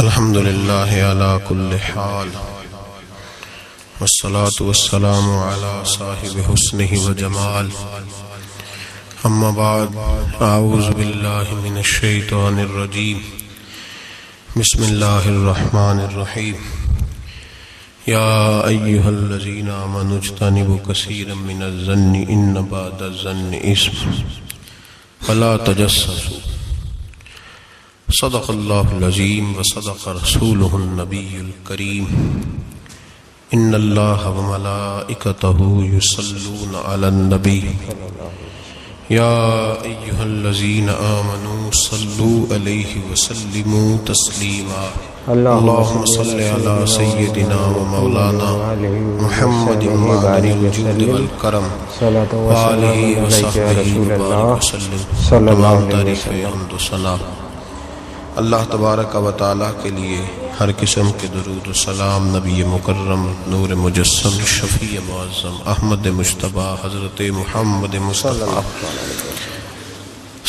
الحمد للہ علی کل حال والصلاة والسلام علی صاحب حسنہ وجمال اما بعد اعوذ باللہ من الشیطان الرجیم بسم اللہ الرحمن الرحیم یا ایہا الذین آمنوا اجتنبوا کثیرا من الظن ان بعض الظن اثم فلا تجسسوا صدق اللہ العظیم وصدق رسولہ النبی الکریم ان اللہ وملائکتہ یصلون علی النبی یا ایہا الذین آمنوا صلوا علیہ وسلموا تسلیما اللہم صلی علی سیدنا و مولانا محمد معدن الجود والکرم وآلہ وصحبہ وبارک وسلم تمام تعریف حمد و ثنا اللہ تبارک و تعالیٰ کے لیے ہر قسم کے درود و سلام نبی مکرم نور مجسم شفیع معظم احمد مجتبی حضرت محمد مصطفیٰ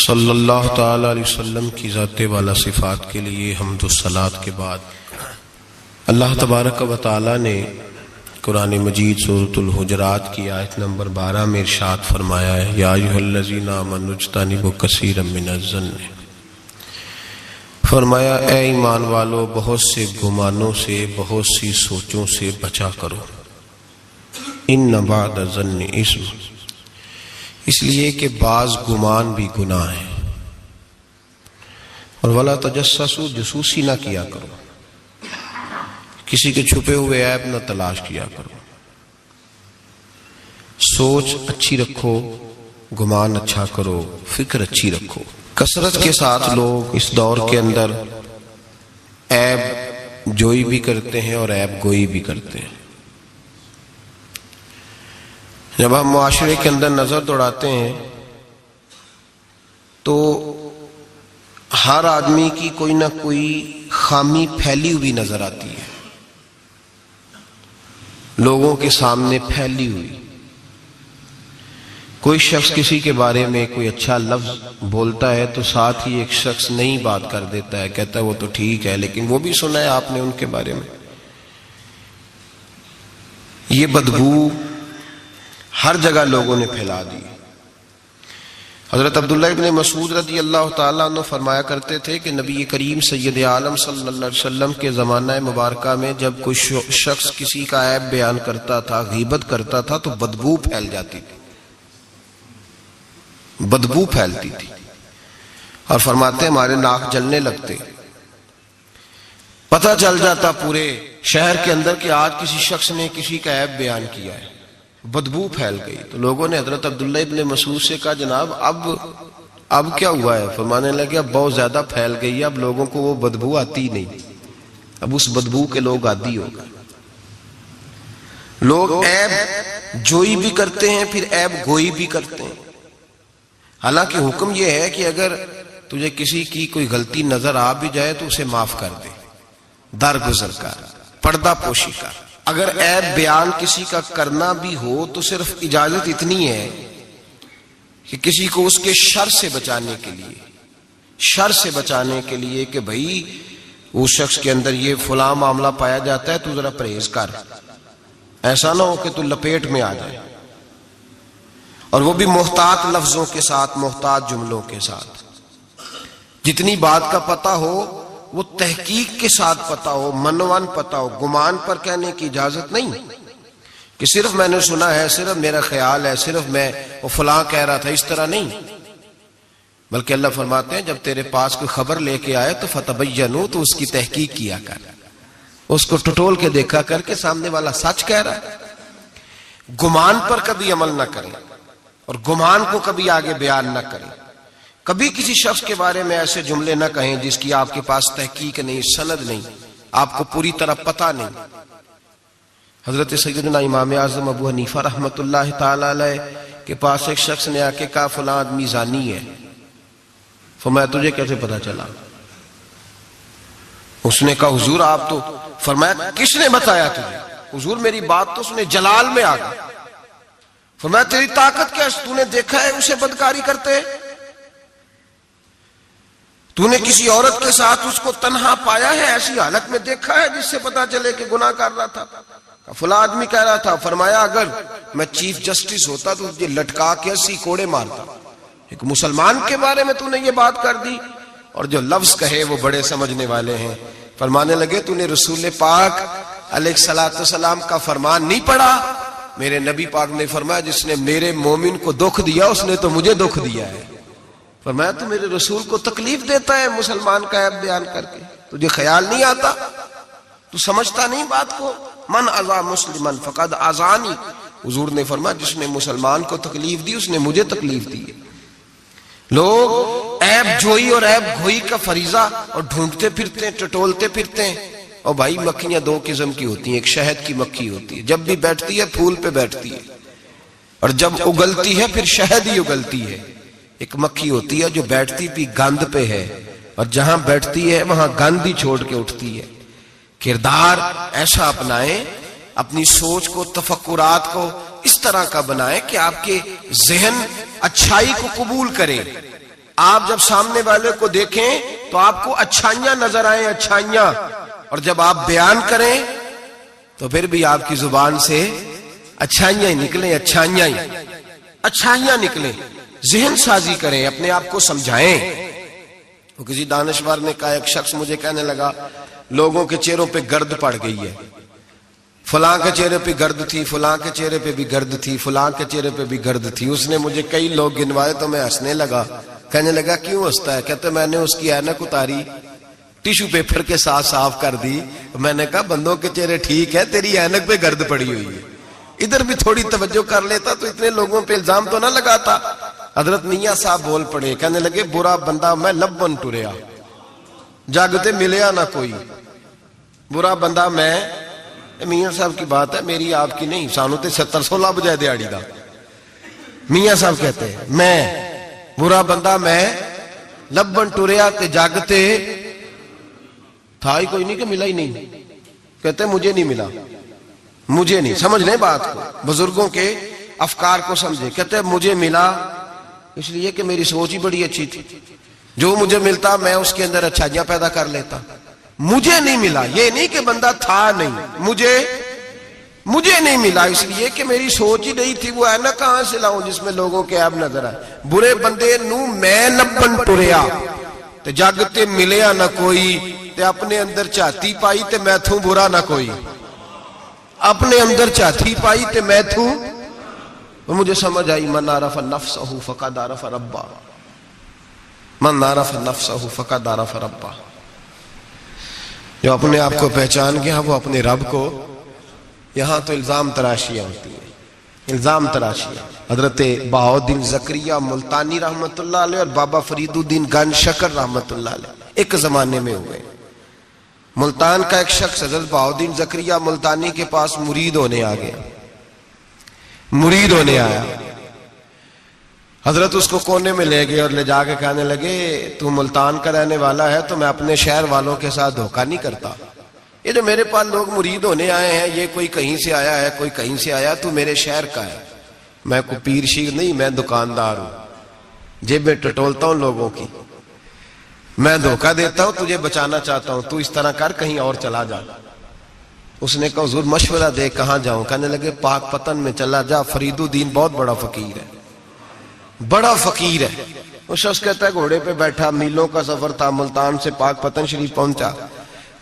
صلی اللہ تعالیٰ علیہ وسلم کی ذات والا صفات کے لیے حمد و صلات کے بعد اللہ تبارک و تعالیٰ نے قرآن مجید سورۃ الحجرات کی آیت نمبر 12 میں ارشاد فرمایا ہے یا ایھا الذین آمنوا اجتنبوا کثیرا من الظن، فرمایا اے ایمان والو بہت سے گمانوں سے بہت سی سوچوں سے بچا کرو، ان بعض الظن اثم، اس لیے کہ بعض گمان بھی گناہ ہے، اور ولا تجسسوا، جاسوسی نہ کیا کرو، کسی کے چھپے ہوئے عیب نہ تلاش کیا کرو، سوچ اچھی رکھو، گمان اچھا کرو، فکر اچھی رکھو۔ کثرت کے ساتھ لوگ اس دور کے اندر عیب جوئی بھی کرتے ہیں اور عیب گوئی بھی کرتے ہیں۔ جب ہم معاشرے کے اندر نظر دوڑاتے ہیں تو ہر آدمی کی کوئی نہ کوئی خامی پھیلی ہوئی نظر آتی ہے، لوگوں کے سامنے پھیلی ہوئی۔ کوئی شخص کسی کے بارے میں کوئی اچھا لفظ بولتا ہے تو ساتھ ہی ایک شخص نئی بات کر دیتا ہے، کہتا ہے وہ تو ٹھیک ہے لیکن وہ بھی سنا ہے آپ نے ان کے بارے میں۔ یہ بدبو ہر جگہ لوگوں نے پھیلا دی۔ حضرت عبداللہ ابن مسعود رضی اللہ تعالیٰ عنہ فرمایا کرتے تھے کہ نبی کریم سید عالم صلی اللہ علیہ وسلم کے زمانہ مبارکہ میں جب کوئی شخص کسی کا عیب بیان کرتا تھا، غیبت کرتا تھا تو بدبو پھیل جاتی تھی، بدبو پھیلتی تھی، اور فرماتے ہمارے ناک جلنے لگتے، پتہ چل جاتا پورے شہر کے اندر کہ آج کسی شخص نے کسی کا عیب بیان کیا ہے، بدبو پھیل گئی۔ تو لوگوں نے حضرت عبداللہ ابن مسعود سے کہا جناب اب کیا ہوا ہے؟ فرمانے لگے اب بہت زیادہ پھیل گئی ہے، اب لوگوں کو وہ بدبو آتی نہیں، اب اس بدبو کے لوگ عادی ہو گئے۔ لوگ عیب جوئی بھی کرتے ہیں پھر عیب گوئی بھی کرتے ہیں۔ حالانکہ حکم یہ ہے کہ اگر تجھے کسی کی کوئی غلطی نظر آ بھی جائے تو اسے معاف کر دے، درگزر کر، پردہ پوشی کر۔ اگر عیب بیان کسی کا کرنا بھی ہو تو صرف اجازت اتنی ہے کہ کسی کو اس کے شر سے بچانے کے لیے کہ بھئی اس شخص کے اندر یہ فلاں معاملہ پایا جاتا ہے تو ذرا پرہیز کر، ایسا نہ ہو کہ تو لپیٹ میں آ جائے، اور وہ بھی محتاط لفظوں کے ساتھ، محتاط جملوں کے ساتھ۔ جتنی بات کا پتہ ہو وہ تحقیق کے ساتھ پتہ ہو، منوان پتہ ہو، گمان پر کہنے کی اجازت نہیں کہ صرف میں نے سنا ہے، صرف میرا خیال ہے، صرف میں وہ فلاں کہہ رہا تھا، اس طرح نہیں، بلکہ اللہ فرماتے ہیں جب تیرے پاس کوئی خبر لے کے آئے تو فتبینوا، تو اس کی تحقیق کیا کر، اس کو ٹٹول کے دیکھا کر کے سامنے والا سچ کہہ رہا ہے۔ گمان پر کبھی عمل نہ کریں اور گمان کو کبھی آگے بیان نہ کریں۔ کبھی کسی شخص کے بارے میں ایسے جملے نہ کہیں جس کی آپ کے پاس تحقیق نہیں، سند نہیں، آپ کو پوری طرح پتہ نہیں۔ حضرت سیدنا امام اعظم ابو حنیفہ رحمۃ اللہ تعالی علیہ کے پاس ایک شخص نے آ کے کہا فلاں آدمی زانی ہے۔ فرمایا تجھے کیسے پتہ چلا؟ اس نے کہا حضور آپ تو، فرمایا کس نے بتایا تجھے؟ حضور میری بات تو سنے، جلال میں آ گیا۔ فرمایا تیری طاقت کیا ہے؟ تو نے دیکھا ہے اسے بدکاری کرتے؟ تو نے کسی عورت کے ساتھ اس کو تنہا پایا ہے، ایسی حالت میں دیکھا ہے جس سے پتا چلے کہ گناہ کر رہا تھا؟ فلاں آدمی کہہ رہا تھا، فرمایا اگر میں چیف جسٹس ہوتا تو تجھے لٹکا کے 80 کوڑے مارتا۔ ایک مسلمان کے بارے میں تو نے یہ بات کر دی، اور جو لفظ کہے وہ بڑے سمجھنے والے ہیں۔ فرمانے لگے تو نے رسول پاک علیہ السلام کا فرمان نہیں پڑھا؟ میرے نبی پاک نے فرمایا جس نے میرے مومن کو دکھ دیا اس نے تو مجھے دکھ دیا ہے۔ فرمایا تو میرے رسول کو تکلیف دیتا ہے مسلمان کا عیب بیان کر کے، تجھے خیال نہیں آتا؟ تو سمجھتا نہیں بات کو؟ من اذا مسلمن فقد اذانی، حضور نے فرمایا جس نے مسلمان کو تکلیف دی اس نے مجھے تکلیف دی ہے۔ لوگ عیب جوئی اور عیب گھوئی کا فریضہ اور ڈھونڈتے پھرتے ہیں، ٹٹولتے پھرتے ہیں۔ اور بھائی مکھیاں دو قسم کی ہوتی ہیں، ایک شہد کی مکھی ہوتی ہے، جب بھی بیٹھتی ہے پھول پہ بیٹھتی ہے، اور جب اگلتی ہے پھر شہد ہی اگلتی ہے۔ ایک مکھی ہوتی ہے جو بیٹھتی بھی گند پہ ہے، اور جہاں بیٹھتی ہے وہاں گند ہی چھوڑ کے اٹھتی ہے۔ کردار ایسا اپنائیں، اپنی سوچ کو، تفکرات کو اس طرح کا بنائیں کہ آپ کے ذہن اچھائی کو قبول کرے۔ آپ جب سامنے والے کو دیکھیں تو آپ کو اچھائیاں نظر آئیں، اچھائیاں، اور جب آپ بیان کریں تو پھر بھی آپ کی زبان سے اچھائیاں ہی نکلیں، اچھائیاں نکلیں۔ ذہن سازی کریں، اپنے آپ کو سمجھائیں۔ وہ کسی دانشور نے کہا، ایک شخص مجھے کہنے لگا لوگوں کے چہروں پہ گرد پڑ گئی ہے، فلاں کے چہرے پہ گرد تھی، فلاں کے چہرے پہ بھی گرد تھی، فلاں کے چہرے پہ بھی گرد تھی۔ اس نے مجھے کئی لوگ گنوائے تو میں ہنسنے لگا۔ کہنے لگا کیوں ہنستا ہے؟ کہتے میں نے اس کی اینک اتاری، ٹیشو پیپر کے ساتھ صاف کر دی۔ میں نے کہا بندوں کے چہرے ٹھیک ہے، تیری اینک پہ گرد پڑی ہوئی ہے، ادھر بھی تھوڑی توجہ کر لیتا تو اتنے لوگوں پہ الزام تو نہ لگاتا۔ حضرت میاں صاحب بول پڑے، کہنے لگے برا بندہ میں لبن ٹریا، جاگتے ملیا نہ کوئی۔ برا بندہ میں، میاں صاحب کی بات ہے، میری آپ کی نہیں، سانو تے 70-16 بجائے دیاڑی دا۔ میاں صاحب کہتے ہیں میں برا بندہ میں لبن ٹریا تے جاگتے تھا ہی کوئی نہیں کہ ملا ہی نہیں۔ کہتے مجھے نہیں ملا، مجھے نہیں۔ سمجھ لیں بات کو، بزرگوں کے افکار کو سمجھے۔ کہتے مجھے ملا اس لیے کہ میری سوچ ہی بڑی اچھی تھی، جو مجھے ملتا میں اس کے اندر اچھائیاں پیدا کر لیتا۔ مجھے نہیں ملا، یہ نہیں کہ بندہ تھا نہیں، مجھے نہیں ملا اس لیے کہ میری سوچ ہی نہیں تھی۔ وہ ہے نا کہاں سے لاؤں جس میں لوگوں کے عیب نظر آئے؟ برے بندے نو میں لبن ٹریا تے جاگتے ملیا نہ کوئی، تے اپنے اندر چاہتی پائی تے میں تھوں برا نہ کوئی۔ اپنے اندر چاہتی پائی تے میں تھوں، مجھے سمجھ آئی من عرف نفسہ فقد عرف ربہ، من عرف نفسہ فقد عرف ربہ۔ جو اپنے آپ کو پہچان گیا وہ اپنے رب کو۔ یہاں تو الزام تراشیاں ہوتی ہیں، الزام تراشیاں۔ حضرت بہاؤالدین زکریا ملتانی رحمت اللہ علیہ اور بابا فرید الدین گنج شکر رحمت اللہ علیہ ایک زمانے میں ہوئے۔ ملتان کا ایک شخص حضرت بہاؤالدین زکریا ملتانی کے پاس مرید ہونے آ گیا، مرید ہونے آیا۔ حضرت اس کو کونے میں لے گئے اور لے جا کے کہنے لگے تو ملتان کا رہنے والا ہے تو میں اپنے شہر والوں کے ساتھ دھوکہ نہیں کرتا۔ یہ جو میرے پاس لوگ مرید ہونے آئے ہیں، یہ کوئی کہیں سے آیا ہے، کوئی کہیں سے آیا، تو میرے شہر کا ہے، میں کوئی پیر شیر نہیں، میں دکاندار ہوں، جیبیں ٹٹولتا ہوں لوگوں کی، میں دھوکہ دیتا ہوں، تجھے بچانا چاہتا ہوں، تو اس طرح کر کہیں اور چلا جا۔ اس نے کہا حضور مشورہ دے کہاں جاؤں؟ کہنے لگے پاک پتن میں چلا جا، فرید الدین بہت بڑا فقیر ہے، بڑا فقیر ہے۔ وہ شخص کہتا ہے گھوڑے پہ بیٹھا، میلوں کا سفر تھا، ملتان سے پاک پتن شریف پہنچا۔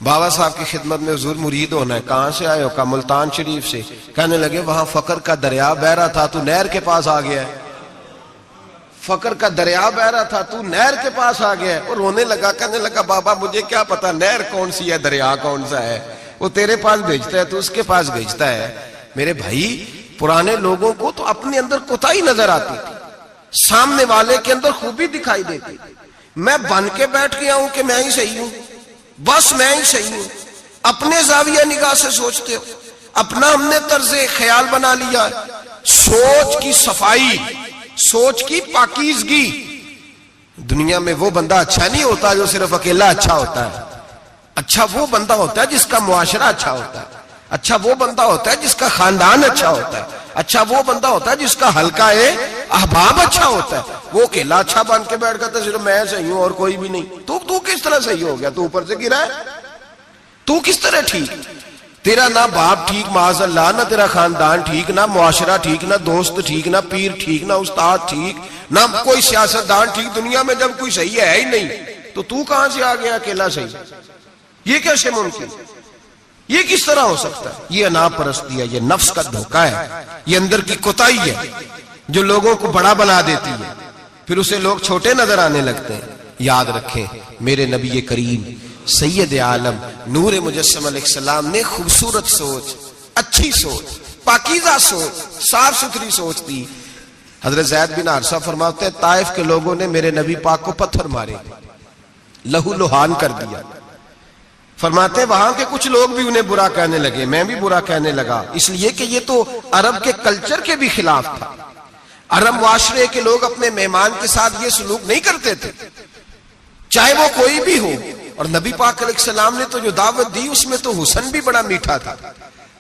بابا صاحب کی خدمت میں حضور مرید ہونا ہے، کہاں سے آئے ہو؟ کہا ملتان شریف سے۔ کہنے لگے وہاں فقر کا دریا بہ رہا تھا، تو نہر کے پاس آ گیا ہے، فقر کا دریا بہ رہا تھا، تو نہر کے پاس آ گیا ہے۔ اور رونے لگا، کہنے لگا بابا مجھے کیا پتا نہر کون سی ہے، دریا کون سا ہے، وہ تیرے پاس بھیجتا ہے تو اس کے پاس بھیجتا ہے۔ میرے بھائی پرانے لوگوں کو تو اپنے اندر کوتاہی نظر آتی تھی، سامنے والے کے اندر خوبی دکھائی دیتی۔ میں بن کے بیٹھ گیا ہوں کہ میں ہی صحیح ہوں، بس میں ہی صحیح ہوں، اپنے زاویہ نگاہ سے سوچتے ہو، اپنا ہم نے طرز خیال بنا لیا۔ سوچ کی صفائی، سوچ کی پاکیزگی۔ دنیا میں وہ بندہ اچھا نہیں ہوتا جو صرف اکیلا اچھا ہوتا ہے، اچھا وہ بندہ ہوتا ہے جس کا معاشرہ اچھا ہوتا ہے، اچھا وہ بندہ ہوتا ہے جس کا خاندان اچھا ہوتا ہے، اچھا وہ بندہ ہوتا ہے جس کا حلقہ احباب اچھا ہوتا ہے، وہ اکیلا اچھا بن کے بیٹھ کرتا ہے صرف میں صحیح ہوں اور کوئی بھی نہیں. تو کس طرح صحیح ہو گیا؟ تو اوپر سے گرا ہے. تو کس طرح ٹھیک؟ تیرا نہ باپ ٹھیک معاذ اللہ، نہ تیرا خاندان ٹھیک، نہ معاشرہ ٹھیک، نہ دوست ٹھیک، نہ پیر ٹھیک، نہ استاد ٹھیک، نہ کوئی سیاستدان ٹھیک. دنیا میں جب کوئی صحیح ہے ہی نہیں تو کہاں سے آ گیا اکیلا صحیح؟ یہ کیسے ممکن؟ یہ کس طرح ہو سکتا ہے؟ یہ انا پرستی ہے، یہ نفس کا دھوکہ ہے، یہ اندر کی کوتاہی ہے جو لوگوں کو بڑا بنا دیتی ہے، پھر اسے لوگ چھوٹے نظر آنے لگتے ہیں. یاد رکھیں میرے نبی کریم سید عالم نور مجسم علیہ السلام نے خوبصورت سوچ، اچھی سوچ، پاکیزہ سوچ، صاف ستھری سوچ دی. حضرت زید بن حارثہ فرماتے ہیں طائف کے لوگوں نے میرے نبی پاک کو پتھر مارے، لہو لہان کر دیا. فرماتے ہیں وہاں کے کچھ لوگ بھی انہیں برا کہنے لگے، میں بھی برا کہنے لگا، اس لیے کہ یہ تو عرب کے کلچر کے بھی خلاف تھا. عرب معاشرے کے لوگ اپنے مہمان کے ساتھ یہ سلوک نہیں کرتے تھے، چاہے وہ کوئی بھی ہو. اور نبی پاک علیہ السلام نے تو جو دعوت دی اس میں تو حسن بھی بڑا میٹھا تھا،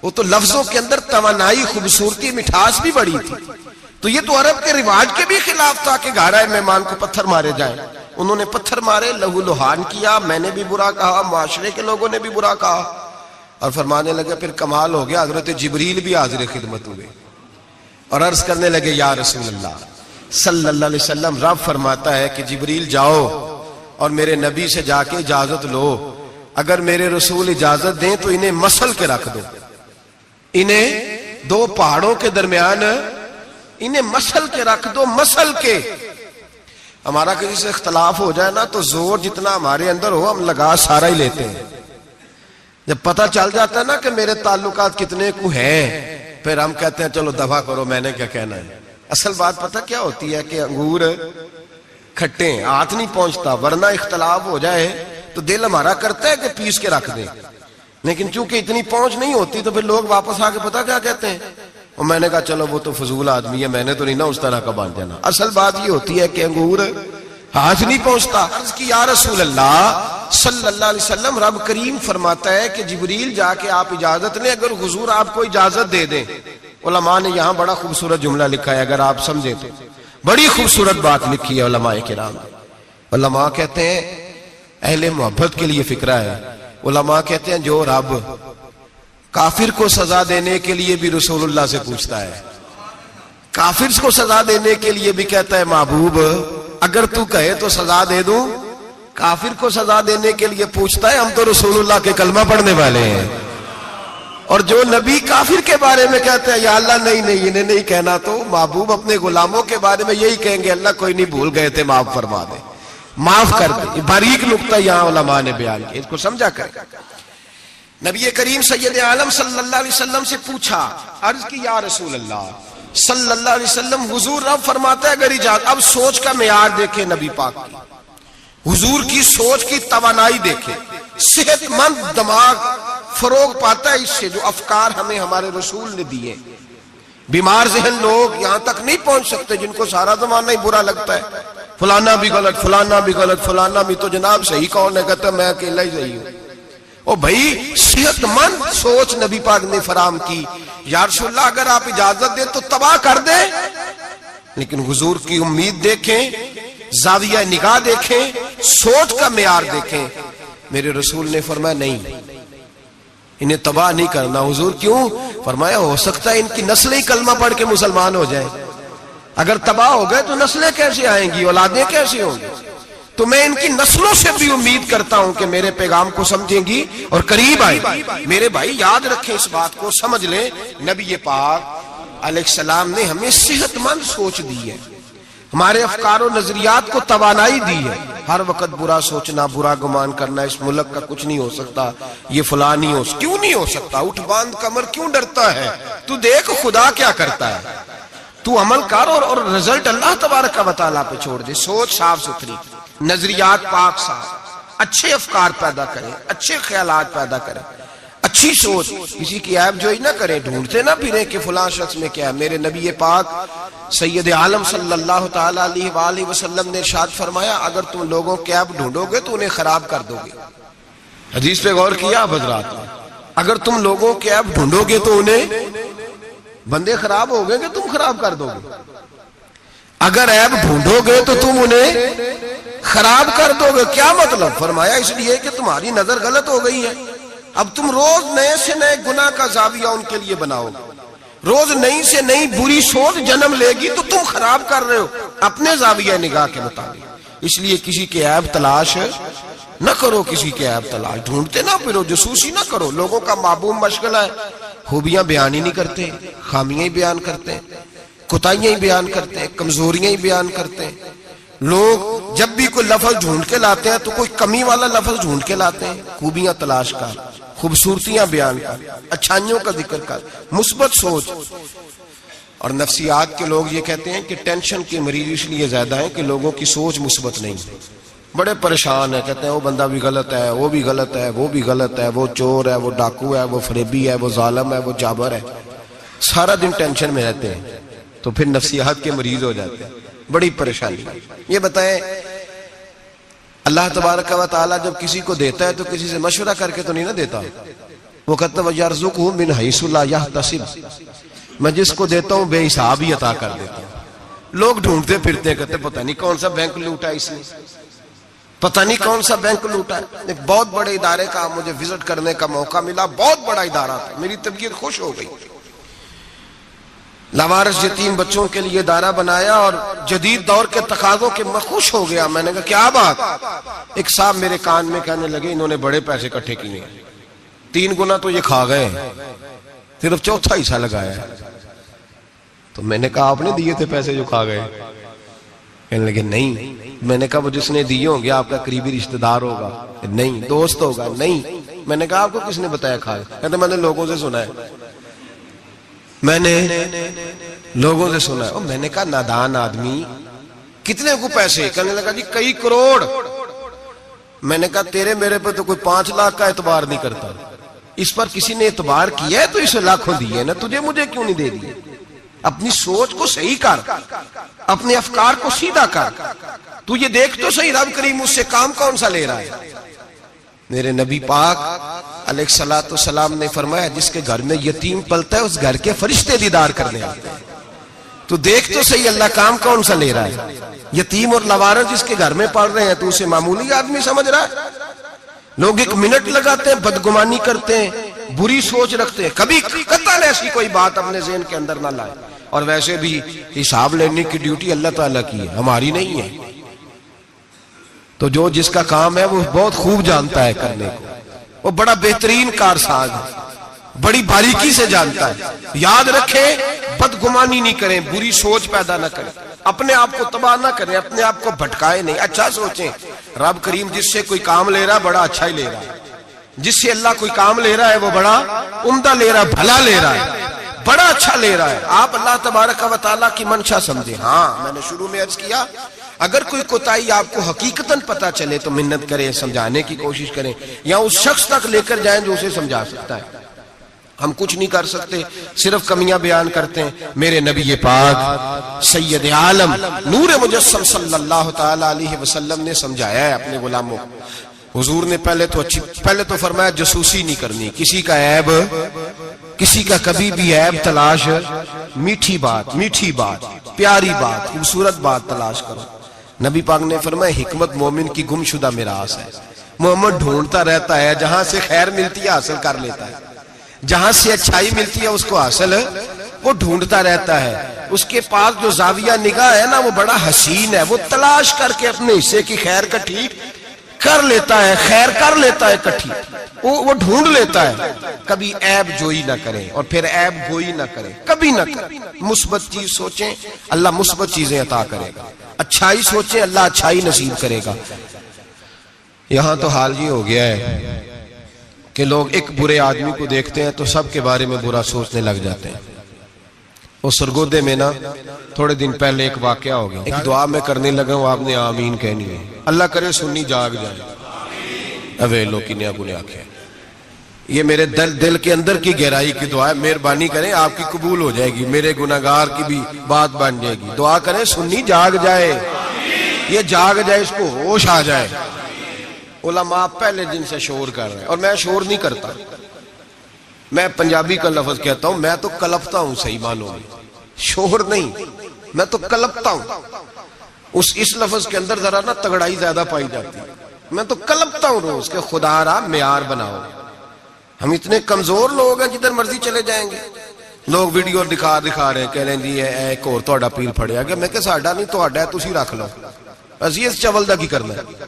وہ تو لفظوں کے اندر توانائی، خوبصورتی، مٹھاس بھی بڑی تھی. تو یہ تو عرب کے رواج کے بھی خلاف تھا کہ گھر مہمان کو پتھر مارے جائیں. انہوں نے پتھر مارے، لہو لہان کیا، میں نے بھی برا کہا، معاشرے کے لوگوں نے بھی برا کہا. اور فرمانے لگے پھر کمال ہو گیا، حضرت جبریل بھی حاضر خدمت ہوئے اور عرض کرنے لگے یا رسول اللہ صلی اللہ علیہ وسلم، رب فرماتا ہے کہ جبریل جاؤ اور میرے نبی سے جا کے اجازت لو، اگر میرے رسول اجازت دیں تو انہیں مسل کے رکھ دو، انہیں دو پہاڑوں کے درمیان انہیں مسل کے رکھ دو. مسل کے ہمارا کسی سے اختلاف ہو جائے نا تو زور جتنا ہمارے اندر ہو ہم لگا سارا ہی لیتے ہیں. جب پتہ چل جاتا ہے نا کہ میرے تعلقات کتنے کو ہیں پھر ہم کہتے ہیں چلو دفع کرو، میں نے کیا کہنا ہے. اصل بات پتہ کیا ہوتی ہے کہ انگور کھٹے ہیں، ہاتھ نہیں پہنچتا، ورنہ اختلاف ہو جائے تو دل ہمارا کرتا ہے کہ پیس کے رکھ دیں، لیکن چونکہ اتنی پہنچ نہیں ہوتی تو پھر لوگ واپس آ کے پتہ کیا کہتے ہیں، اور میں نے کہا چلو وہ تو فضول آدمی ہے، میں نے تو نہیں نا اس طرح کا باندھ جانا. اصل بات یہ ہوتی ہے کہ انگور ہاتھ نہیں پہنچتا. عرض کی یا رسول اللہ صلی اللہ علیہ وسلم، رب کریم فرماتا ہے کہ جبریل جا کے آپ اجازت لیں، اگر حضور آپ کو اجازت دے دیں. علماء نے یہاں بڑا خوبصورت جملہ لکھا ہے، اگر آپ سمجھیں تو بڑی خوبصورت بات لکھی ہے علماء کرام. علماء کہتے ہیں اہل محبت کے لیے فکرہ ہے. علماء کہتے ہیں جو رب کافر کو سزا دینے کے لیے بھی رسول اللہ سے پوچھتا ہے، کافر کو سزا دینے کے لیے بھی کہتا ہے محبوب اگر تو کہے تو سزا دے دوں، کافر کو سزا دینے کے لیے پوچھتا ہے. ہم تو رسول اللہ کے کلمہ پڑھنے والے ہیں. اور جو نبی کافر کے بارے میں کہتے ہیں یا اللہ نہیں انہیں نہیں کہنا، تو محبوب اپنے غلاموں کے بارے میں یہی کہیں گے اللہ کوئی نہیں، بھول گئے تھے، معاف فرما دے، معاف کر دے. باریک نقطہ یہاں علماء نے بیان کیا، اس کو سمجھا کریں. نبی کریم سید عالم صلی اللہ علیہ وسلم سے پوچھا، عرض کی یا رسول اللہ صلی اللہ علیہ وسلم، حضور رب فرماتا ہے اگر اجازت. اب سوچ کا معیار دیکھیں نبی پاک کی، حضور کی سوچ کی توانائی دیکھیں. صحت مند دماغ فروغ پاتا ہے اس سے جو افکار ہمیں ہمارے رسول نے دیے. بیمار ذہن لوگ یہاں تک نہیں پہنچ سکتے جن کو سارا زمانہ ہی برا لگتا ہے، فلانا بھی غلط، فلانا بھی غلط، فلانا بھی، تو جناب صحیح کون ہے؟ کہتا میں اکیلا ہی صحیح ہوں. او بھائی صحت مند سوچ نبی پاک نے فراہم کی. یا رسول اللہ اگر آپ اجازت دیں تو تباہ کر دیں، لیکن حضور کی امید دیکھیں، زاویہ نگاہ دیکھیں، سوچ کا معیار دیکھیں. میرے رسول نے فرمایا نہیں، انہیں تباہ نہیں کرنا. حضور کیوں؟ فرمایا ہو سکتا ہے ان کی نسلیں ہی کلمہ پڑھ کے مسلمان ہو جائیں. اگر تباہ ہو گئے تو نسلیں کیسے آئیں گی، اولادیں کیسے ہوں گی؟ تو میں ان کی نسلوں سے بھی امید کرتا ہوں کہ میرے پیغام کو سمجھیں گی اور قریب آئیں. میرے بھائی یاد رکھیں اس بات کو، سمجھ لیں نبی پاک علیہ السلام نے ہمیں صحت مند سوچ دی ہے، ہمارے افکار و نظریات کو توانائی دی ہے. ہر وقت برا سوچنا، برا گمان کرنا، اس ملک کا کچھ نہیں ہو سکتا، یہ فلاں نہیں ہو، کیوں نہیں ہو سکتا؟ اٹھ باندھ کمر کیوں ڈرتا ہے؟ تو دیکھ خدا کیا کرتا ہے، تو عمل کر اور رزلٹ اللہ تبارک و تعالیٰ پہ چھوڑ دے. سوچ صاف ستھری، نظریات پاک صاف، اچھے افکار پیدا کریں، اچھے خیالات پیدا کریں، اچھی سوچ، کسی کی عیب جوئی نہ کریں، ڈھونڈتے نہ پھریں کہ فلاں شخص میں کیا ہے. میرے نبی پاک سید عالم صلی اللہ تعالی علیہ وآلہ وسلم نے ارشاد فرمایا اگر تم لوگوں کی عیب ڈھونڈو گے تو انہیں خراب کر دو گے. حدیث پہ غور کیا حضرات؟ اگر تم لوگوں کی عیب ڈھونڈو گے تو انہیں، بندے خراب ہو گئے کہ تم خراب کر دو گے. اگر عیب ڈھونڈو گے تو تم انہیں خراب کر دو گے. کیا مطلب؟ فرمایا اس لیے کہ تمہاری نظر غلط ہو گئی ہے. اب تم روز نئے سے نئے گناہ کا زاویہ ان کے لیے بناؤ گے, روز نئی سے نئی بری سوچ جنم لے گی, تو تم خراب کر رہے ہو اپنے زاویہ نگاہ کے مطابق. اس لیے کسی کے عیب تلاش نہ کرو, کسی کے عیب تلاش ڈھونڈتے نہ پھرو, جاسوسی نہ کرو. لوگوں کا معبوم مشغلہ ہے خوبیاں بیان ہی نہیں کرتے, خامیاں ہی بیان کرتے ہیں, کوتاہیاں ہی بیان کرتے ہیں, کمزوریاں ہی بیان کرتے ہیں. لوگ جب بھی کوئی لفظ ڈھونڈ کے لاتے ہیں تو کوئی کمی والا لفظ ڈھونڈ کے لاتے ہیں. خوبیاں تلاش کر, خوبصورتیاں بیان کر, اچھائیوں کا ذکر کر, مثبت سوچ. اور نفسیات کے لوگ یہ کہتے ہیں کہ ٹینشن کے مریض اس لیے زیادہ ہیں کہ لوگوں کی سوچ مثبت نہیں, بڑے پریشان ہیں. کہتے ہیں وہ بندہ بھی غلط ہے, وہ بھی غلط ہے, وہ بھی غلط ہے, وہ چور ہے, وہ ڈاکو ہے, وہ فریبی ہے, وہ ظالم ہے, وہ جابر ہے. سارا دن ٹینشن میں رہتے ہیں تو پھر نفسیات کے مریض ہو جاتے ہیں. بڑی پریشانی. یہ بتائیں, اللہ تبارک و تعالی جب کسی کو دیتا ہے تو کسی سے مشورہ کر کے تو نہیں نہ دیتا. وہ کہتا ہے یرزقہ من حیث لا یحتسب, میں جس کو دیتا ہوں بے حساب ہی عطا کر دیتا ہوں. لوگ ڈھونڈتے پھرتے ہیں, کہتے پتہ نہیں کون سا بینک لوٹا اس نے, پتہ نہیں کون سا بینک لوٹا ہے. ایک بہت بڑے ادارے کا مجھے وزٹ کرنے کا موقع ملا, بہت بڑا ادارہ تھا, میری طبیعت خوش ہو گئی. لاوارث یتیم بچوں کے لیے ادارہ بنایا اور جدید دور کے تقاضوں کے میں خوش ہو گیا. میں نے کہا کیا بات؟ ایک صاحب میرے کان میں کہنے لگے انہوں نے بڑے پیسے اکٹھے کیے, 3 گنا تو یہ کھا گئے, صرف چوتھا حصہ لگایا ہے. تو میں نے کہا آپ نے دیے تھے پیسے جو کھا گئے؟ کہنے لگے نہیں. میں نے کہا وہ جس نے دیے ہوں گے آپ کا قریبی رشتہ دار ہوگا؟ نہیں. دوست ہوگا؟ نہیں. میں نے کہا آپ کو کس نے بتایا کھا گئے؟ کہتے میں نے لوگوں سے سنا ہے, میں نے لوگوں سے سنا ہے. میں نے کہا نادان آدمی, کتنے کو پیسے؟ کہنے لگا جی کئی کروڑ. میں نے کہا تیرے میرے پہ تو کوئی 5 لاکھ کا اعتبار نہیں کرتا, اس پر کسی نے اعتبار کیا ہے تو اسے لاکھوں دیے نا, تجھے مجھے کیوں نہیں دے دیے؟ اپنی سوچ کو صحیح کر, اپنے افکار کو سیدھا کر. تو یہ دیکھ تو صحیح رب کریم اس سے کام کون سا لے رہا ہے. میرے نبی پاک علیہ الصلوۃ والسلام نے فرمایا جس کے گھر میں یتیم پلتا ہے اس گھر کے فرشتے دیدار کرنے آتے ہیں. تو دیکھ تو صحیح اللہ کام کون سا لے رہا ہے. یتیم اور لاوارث جس کے گھر میں پڑھ رہے ہیں تو اسے معمولی آدمی سمجھ رہا ہے. لوگ 1 منٹ لگاتے ہیں, بدگمانی کرتے ہیں, بری سوچ رکھتے ہیں, کبھی قطعاً ایسی کوئی بات اپنے ذہن کے اندر نہ لائے. اور ویسے بھی حساب لینے کی ڈیوٹی اللہ تعالیٰ کی ہے, ہماری نہیں ہے. تو جو جس کا کام ہے وہ بہت خوب جانتا ہے کرنے کو, وہ بڑا بہترین کارساز ہے, بڑی باریکی سے جانتا ہے. یاد رکھیں بدگمانی نہیں کریں, بری سوچ پیدا نہ کریں, اپنے آپ کو تباہ نہ کریں, اپنے آپ کو بھٹکائے نہیں. اچھا سوچیں, رب کریم جس سے کوئی کام لے رہا ہے بڑا اچھا ہی لے رہا ہے. جس سے اللہ کوئی کام لے رہا ہے وہ بڑا عمدہ لے رہا ہے, بھلا لے رہا ہے, بڑا اچھا لے رہا ہے. آپ اللہ تبارک و تعالیٰ کی منشا سمجھیں. ہاں میں نے شروع میں عرض کیا اگر کوئی کوتاہی آپ کو حقیقتاً پتہ چلے تو منت کریں, سمجھانے کی کوشش کریں, یا اس شخص تک لے کر جائیں جو اسے سمجھا سکتا ہے. ہم کچھ نہیں کر سکتے, صرف کمیاں بیان کرتے ہیں. میرے نبی پاک سید عالم نور مجسم صلی اللہ تعالی علیہ وسلم نے سمجھایا ہے اپنے غلاموں. حضور نے پہلے تو فرمایا جاسوسی نہیں کرنی, کسی کا عیب, کسی کا کبھی بھی عیب تلاش, میٹھی بات, پیاری بات, خوبصورت بات تلاش کرو. نبی پاک نے فرمایا حکمت مومن کی گمشدہ میراث ہے. محمد ڈھونڈتا رہتا ہے, جہاں سے خیر ملتی ہے حاصل کر لیتا ہے, جہاں سے اچھائی ملتی ہے اس کو حاصل وہ ڈھونڈتا رہتا ہے. اس کے پاس جو زاویہ نگاہ ہے نا وہ بڑا حسین ہے, وہ تلاش کر کے اپنے حصے کی خیر کٹھی کر لیتا ہے, خیر کر لیتا ہے کٹھی, وہ ڈھونڈ لیتا ہے. کبھی عیب جوئی نہ کریں اور پھر عیب گوئی نہ کریں, کبھی نہ کریں. مثبت چیز سوچیں اللہ مثبت چیزیں عطا کرے گا, اچھائی سوچیں اللہ اچھائی نصیب کرے گا. یہاں تو حال یہ ہو گیا ہے کہ لوگ ایک برے آدمی کو دیکھتے ہیں تو سب کے بارے میں برا سوچنے لگ جاتے ہیں. وہ سرگودے میں نا تھوڑے دن پہلے ایک واقعہ ہو گیا, ایک دعا میں کرنے لگا ہوں, آپ نے آمین کہنی ہے. اللہ کرے سنی جاگ جائے. اویلو کی نیا گنے آکھے, یہ میرے دل کے اندر کی گہرائی کی دعا ہے, مہربانی کریں آپ کی قبول ہو جائے گی, میرے گناہگار کی بھی بات بن جائے گی. دعا کریں سنی جاگ جائے, یہ جاگ جائے, اس کو ہوش آ جائے. علماء پہلے دن سے شور کر رہے ہیں, اور میں شور نہیں کرتا, میں پنجابی کا لفظ کہتا ہوں, میں تو کلپتا ہوں صحیح معنوں میں, شور نہیں. میں تو کلپتا ہوں. اس لفظ کے اندر ذرا نا تگڑائی زیادہ پائی جاتی ہے. میں تو کلپتا ہوں روز کہ خدا را معیار بناؤ. ہم اتنے کمزور لوگ ہیں جدھر مرضی چلے جائیں گے. لوگ ویڈیو دکھا رہے ہیں, کہہ رہے ہیں جی ایک اور تہاڈا پیر پھڑیا گیا. میں کہ ساڈا نہیں تہاڈا ہے, تسی رکھ لو. اسی اس چول دا کی کرنا ہے,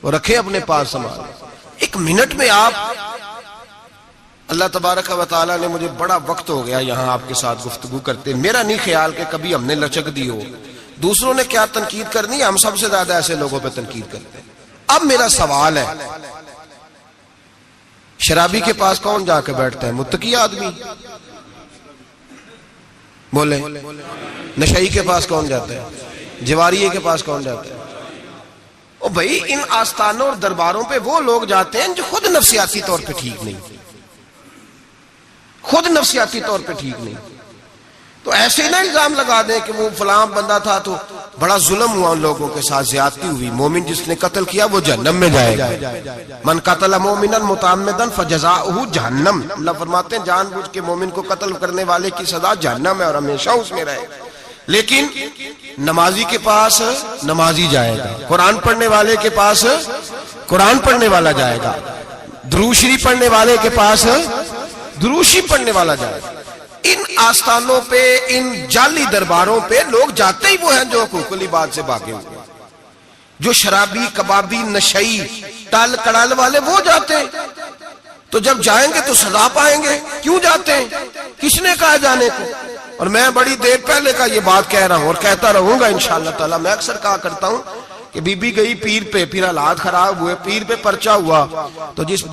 وہ رکھے اپنے پاس سامان. ایک منٹ میں آپ, اللہ تبارک و تعالیٰ نے مجھے بڑا وقت ہو گیا یہاں آپ کے ساتھ گفتگو کرتے. میرا نہیں خیال کہ کبھی ہم نے لچک دی ہو. دوسروں نے کیا تنقید کرنی, ہم سب سے زیادہ ایسے لوگوں پہ تنقید کرتے ہیں. اب میرا سوال ہے, شرابی کے پاس کون جا کے بیٹھتا ہے؟ متقی آدمی. بولے. نشئی کے پاس کون جاتا ہے؟ جواریے کے پاس کون جاتا ہے؟ او بھائی, ان آستانوں اور درباروں پہ وہ لوگ جاتے ہیں جو خود نفسیاتی طور پہ ٹھیک نہیں, خود نفسیاتی طور پہ ٹھیک نہیں. تو ایسے نہ الزام لگا دیں کہ وہ فلاں بندہ تھا تو بڑا ظلم ہوا, ان لوگوں کے ساتھ زیادتی ہوئی. مومن جس نے قتل کیا وہ جہنم میں جائے گا. من قتل مومنا متعمدا فجزاؤہ جہنم. اللہ فرماتے ہیں جان بوجھ کے مومن کو قتل کرنے والے کی سزا جہنم ہے اور ہمیشہ اس میں رہے گا. لیکن نمازی کے پاس نمازی جائے گا, قرآن پڑھنے والے کے پاس قرآن پڑھنے والا جائے گا, درود شریف پڑھنے والے کے پاس درود شریف پڑھنے والا جائے گا. ان آستانوں پہ, ان جعلی درباروں پہ لوگ جاتے ہی وہ ہیں جو حقوق العباد سے بھاگے ہوئے. جو شرابی, کبابی, نشئی, ٹال کڑال والے وہ جاتے ہیں. تو جب جائیں گے تو سزا پائیں گے. کیوں جاتے ہیں؟ کس نے کہا جانے کو؟ اور میں بڑی دیر پہلے کا یہ بات کہہ رہا ہوں اور کہتا رہوں گا انشاءاللہ تعالی. میں اکثر کہا کرتا ہوں کہ بی بی گئی پیر پہ, پھر حالات خراب ہوئے, پیر پہ پرچہ ہوا, تو جس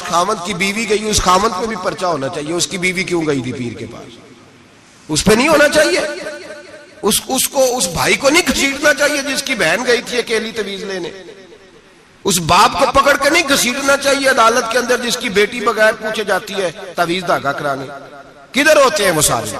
خاوند کی بیوی گئی اس خاوند پہ بھی پرچہ ہونا چاہیے. اس کی بیوی کیوں گئی تھی پیر کے پاس؟ اس پہ نہیں ہونا چاہیے. اس بھائی کو نہیں گھسیٹنا چاہیے جس کی بہن گئی تھی اکیلی تویز لینے. اس باپ کو پکڑ کے نہیں گھسیٹنا چاہیے عدالت کے اندر جس کی بیٹی بغیر پوچھے جاتی ہے تویز دھاگا کرانے. کدھر ہوتے ہیں وہ سارے؟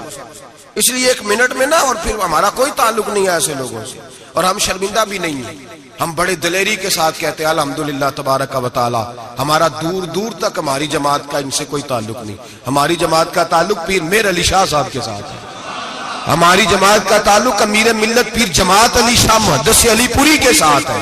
اس لیے ایک منٹ میں نا, اور پھر ہمارا کوئی تعلق نہیں ہے ایسے لوگوں سے, اور ہم شرمندہ بھی نہیں ہیں. ہم بڑے دلیری کے ساتھ کہتے ہیں الحمدللہ تبارک و تعالی ہمارا دور دور تک ہماری جماعت کا ان سے کوئی تعلق نہیں. ہماری جماعت کا تعلق پیر میر علی شاہ صاحب کے ساتھ ہے. ہماری جماعت کا تعلق امیر ملت پیر جماعت علی شاہ محدث علی پوری کے ساتھ ہے.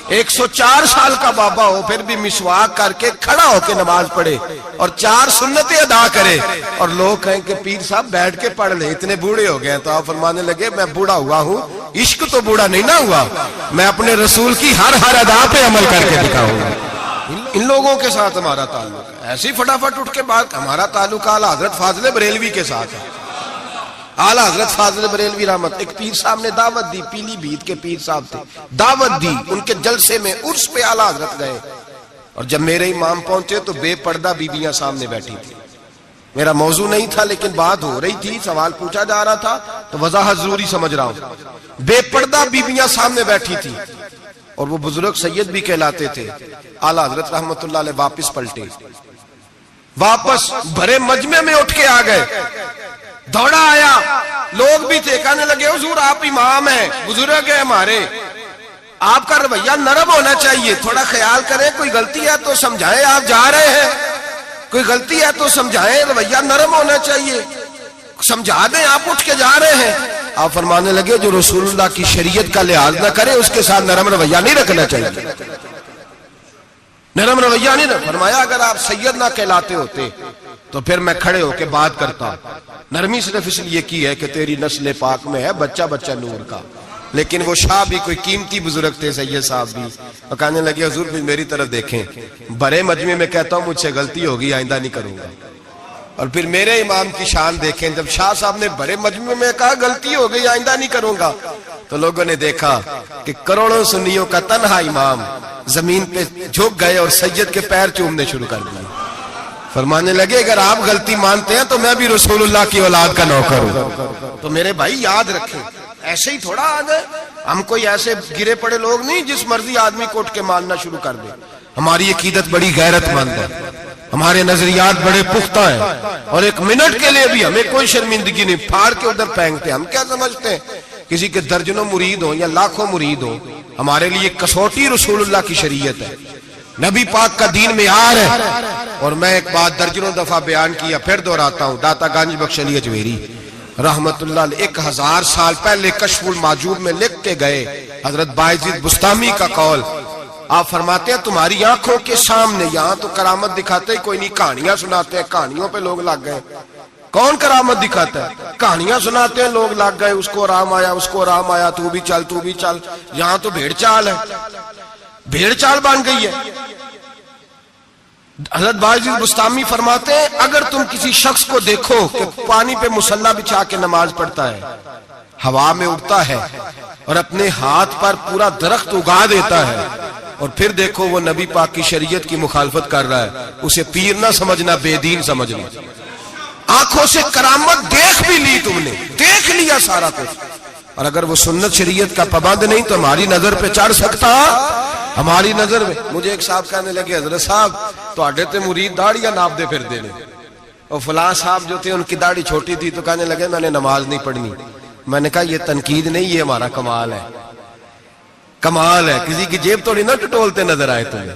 104 سال کا بابا ہو پھر بھی مسواک کر کے کھڑا ہو کے نماز پڑھے اور 4 سنتیں ادا کرے, اور لوگ کہیں کہ پیر صاحب بیٹھ کے پڑھ لے, اتنے بوڑھے ہو گئے. تو آپ فرمانے لگے میں بوڑھا ہوا ہوں, عشق تو بوڑھا نہیں نہ ہوا, میں اپنے رسول کی ہر ادا پہ عمل کر کے دکھاؤں گا. ان لوگوں کے ساتھ ہمارا تعلق ہے. ایسی فٹافٹ اٹھ کے بات, ہمارا تعلق اعلیٰ حضرت فاضل بریلوی کے ساتھ ہے. اعلیٰ حضرت فاضل بریلوی رحمت. ایک پیر صاحب نے دعوت دی, پیلی بھیت کے پیر صاحب تھے, دعوت دی. ان کے جلسے میں عرس پہ اعلیٰ حضرت گئے, اور جب میرے امام پہنچے تو بے پردہ بیویاں سامنے بیٹھی تھی. میرا موضوع نہیں تھا لیکن بات ہو رہی تھی, سوال پوچھا جا رہا تھا تو وضاحت ضروری سمجھ رہا ہوں. بے پردہ بیویاں سامنے بیٹھی تھی, اور وہ بزرگ سید بھی کہلاتے تھے. اعلیٰ حضرت رحمت اللہ علیہ واپس پلٹے, واپس بھرے مجمع میں اٹھ کے آ گئے. دوڑا آیا, لوگ بھی تھے, کہنے لگے حضور آپ امام ہیں, بزرگ ہیں ہمارے, آپ کا رویہ نرم ہونا چاہیے, تھوڑا خیال کریں, کوئی غلطی ہے تو سمجھائیں, آپ جا رہے ہیں, کوئی غلطی ہے تو سمجھائیں, رویہ نرم ہونا چاہیے, سمجھا دیں, آپ اٹھ کے جا رہے ہیں. آپ فرمانے لگے جو رسول اللہ کی شریعت کا لحاظ نہ کرے اس کے ساتھ نرم رویہ نہیں رکھنا چاہیے. نرم رویہ نہیں رکھنا. فرمایا اگر آپ سید نہ کہلاتے ہوتے تو پھر میں کھڑے ہو کے بات کرتا. نرمی صرف اس لیے کی ہے کہ تیری نسل پاک میں ہے بچہ بچہ نور کا. لیکن وہ شاہ بھی کوئی قیمتی بزرگ تھے, سید صاحب بھی, اور کہنے لگے حضور بھی میری طرف دیکھیں, بڑے مجمع میں کہتا ہوں مجھ سے غلطی ہوگی, آئندہ نہیں کروں گا. اور پھر میرے امام کی شان دیکھیں, جب شاہ صاحب نے بڑے مجمع میں کہا غلطی ہو گئی آئندہ نہیں کروں گا, تو لوگوں نے دیکھا کہ کروڑوں سنیوں کا تنہا امام زمین پہ جھک گئے اور سید کے پیر چومنے شروع کر دیے. فرمانے لگے اگر آپ غلطی مانتے ہیں تو میں بھی رسول اللہ کی اولاد کا نوکر ہوں. تو میرے بھائی یاد رکھیں, ایسے ہی تھوڑا آ گئے ہم, کوئی ایسے گرے پڑے لوگ نہیں جس مرضی آدمی کو اٹھ کے ماننا شروع کر دے. ہماری عقیدت بڑی غیرت مند ہے, ہمارے نظریات بڑے پختہ ہیں, اور ایک منٹ کے لیے بھی ہمیں کوئی شرمندگی نہیں. پھاڑ کے ادھر پھینکتے. ہم کیا سمجھتے ہیں کسی کے درجنوں مرید ہوں یا لاکھوں مرید ہوں, ہمارے لیے کسوٹی رسول اللہ کی شریعت ہے, نبی پاک کا دین معیار ہے. اور میں ایک بات درجنوں دفعہ بیان کیا, پھر دہراتا ہوں, داتا گنج بخش علی اجمیری رحمت اللہ علیہ 1000 سال پہلے کشف المحجوب میں لکھ کے گئے، حضرت بایزید بستامی کا قول۔ آپ فرماتے ہیں تمہاری آنکھوں کے سامنے، یہاں تو کرامت دکھاتے ہی کوئی نہیں، کہانیاں سناتے ہیں، کہانیوں پہ لوگ لگ گئے۔ کون کرامت دکھاتا ہے؟ کہانیاں سناتے ہیں، لوگ لگ گئے، اس کو آرام آیا، اس کو آرام آیا، تو بھی چل تو بھی چل۔ یہاں تو بھیڑ چال ہے، بھیڑ چال بن گئی ہے۔ حضرت بایزید بستامی فرماتے ہیں اگر تم کسی شخص کو دیکھو کہ پانی پہ مصلی بچھا کے نماز پڑھتا ہے، ہوا میں اڑتا ہے اور اپنے ہاتھ پر پورا درخت اگا دیتا ہے، اور پھر دیکھو وہ نبی پاک کی شریعت کی مخالفت کر رہا ہے، اسے پیر نہ سمجھنا، بے دین سمجھنا۔ آنکھوں سے کرامت دیکھ بھی لی، تم نے دیکھ لیا سارا کچھ، اور اگر وہ سنت شریعت کا پابند نہیں تو ہماری نظر پہ چڑھ سکتا؟ ہماری نظر میں۔ مجھے ایک صاحب کہنے لگے حضرت صاحب تواڈے تے مرید داڑیاں ناپ دے پھر دے نے، اور فلاں صاحب جو تھے ان کی داڑھی چھوٹی تھی تو کہنے لگے میں نے نماز نہیں پڑھنی۔ میں نے کہا یہ تنقید نہیں، یہ ہمارا کمال ہے، کمال ہے۔ کسی کی جیب توڑی نہ ٹٹولتے نظر آئے تمہیں،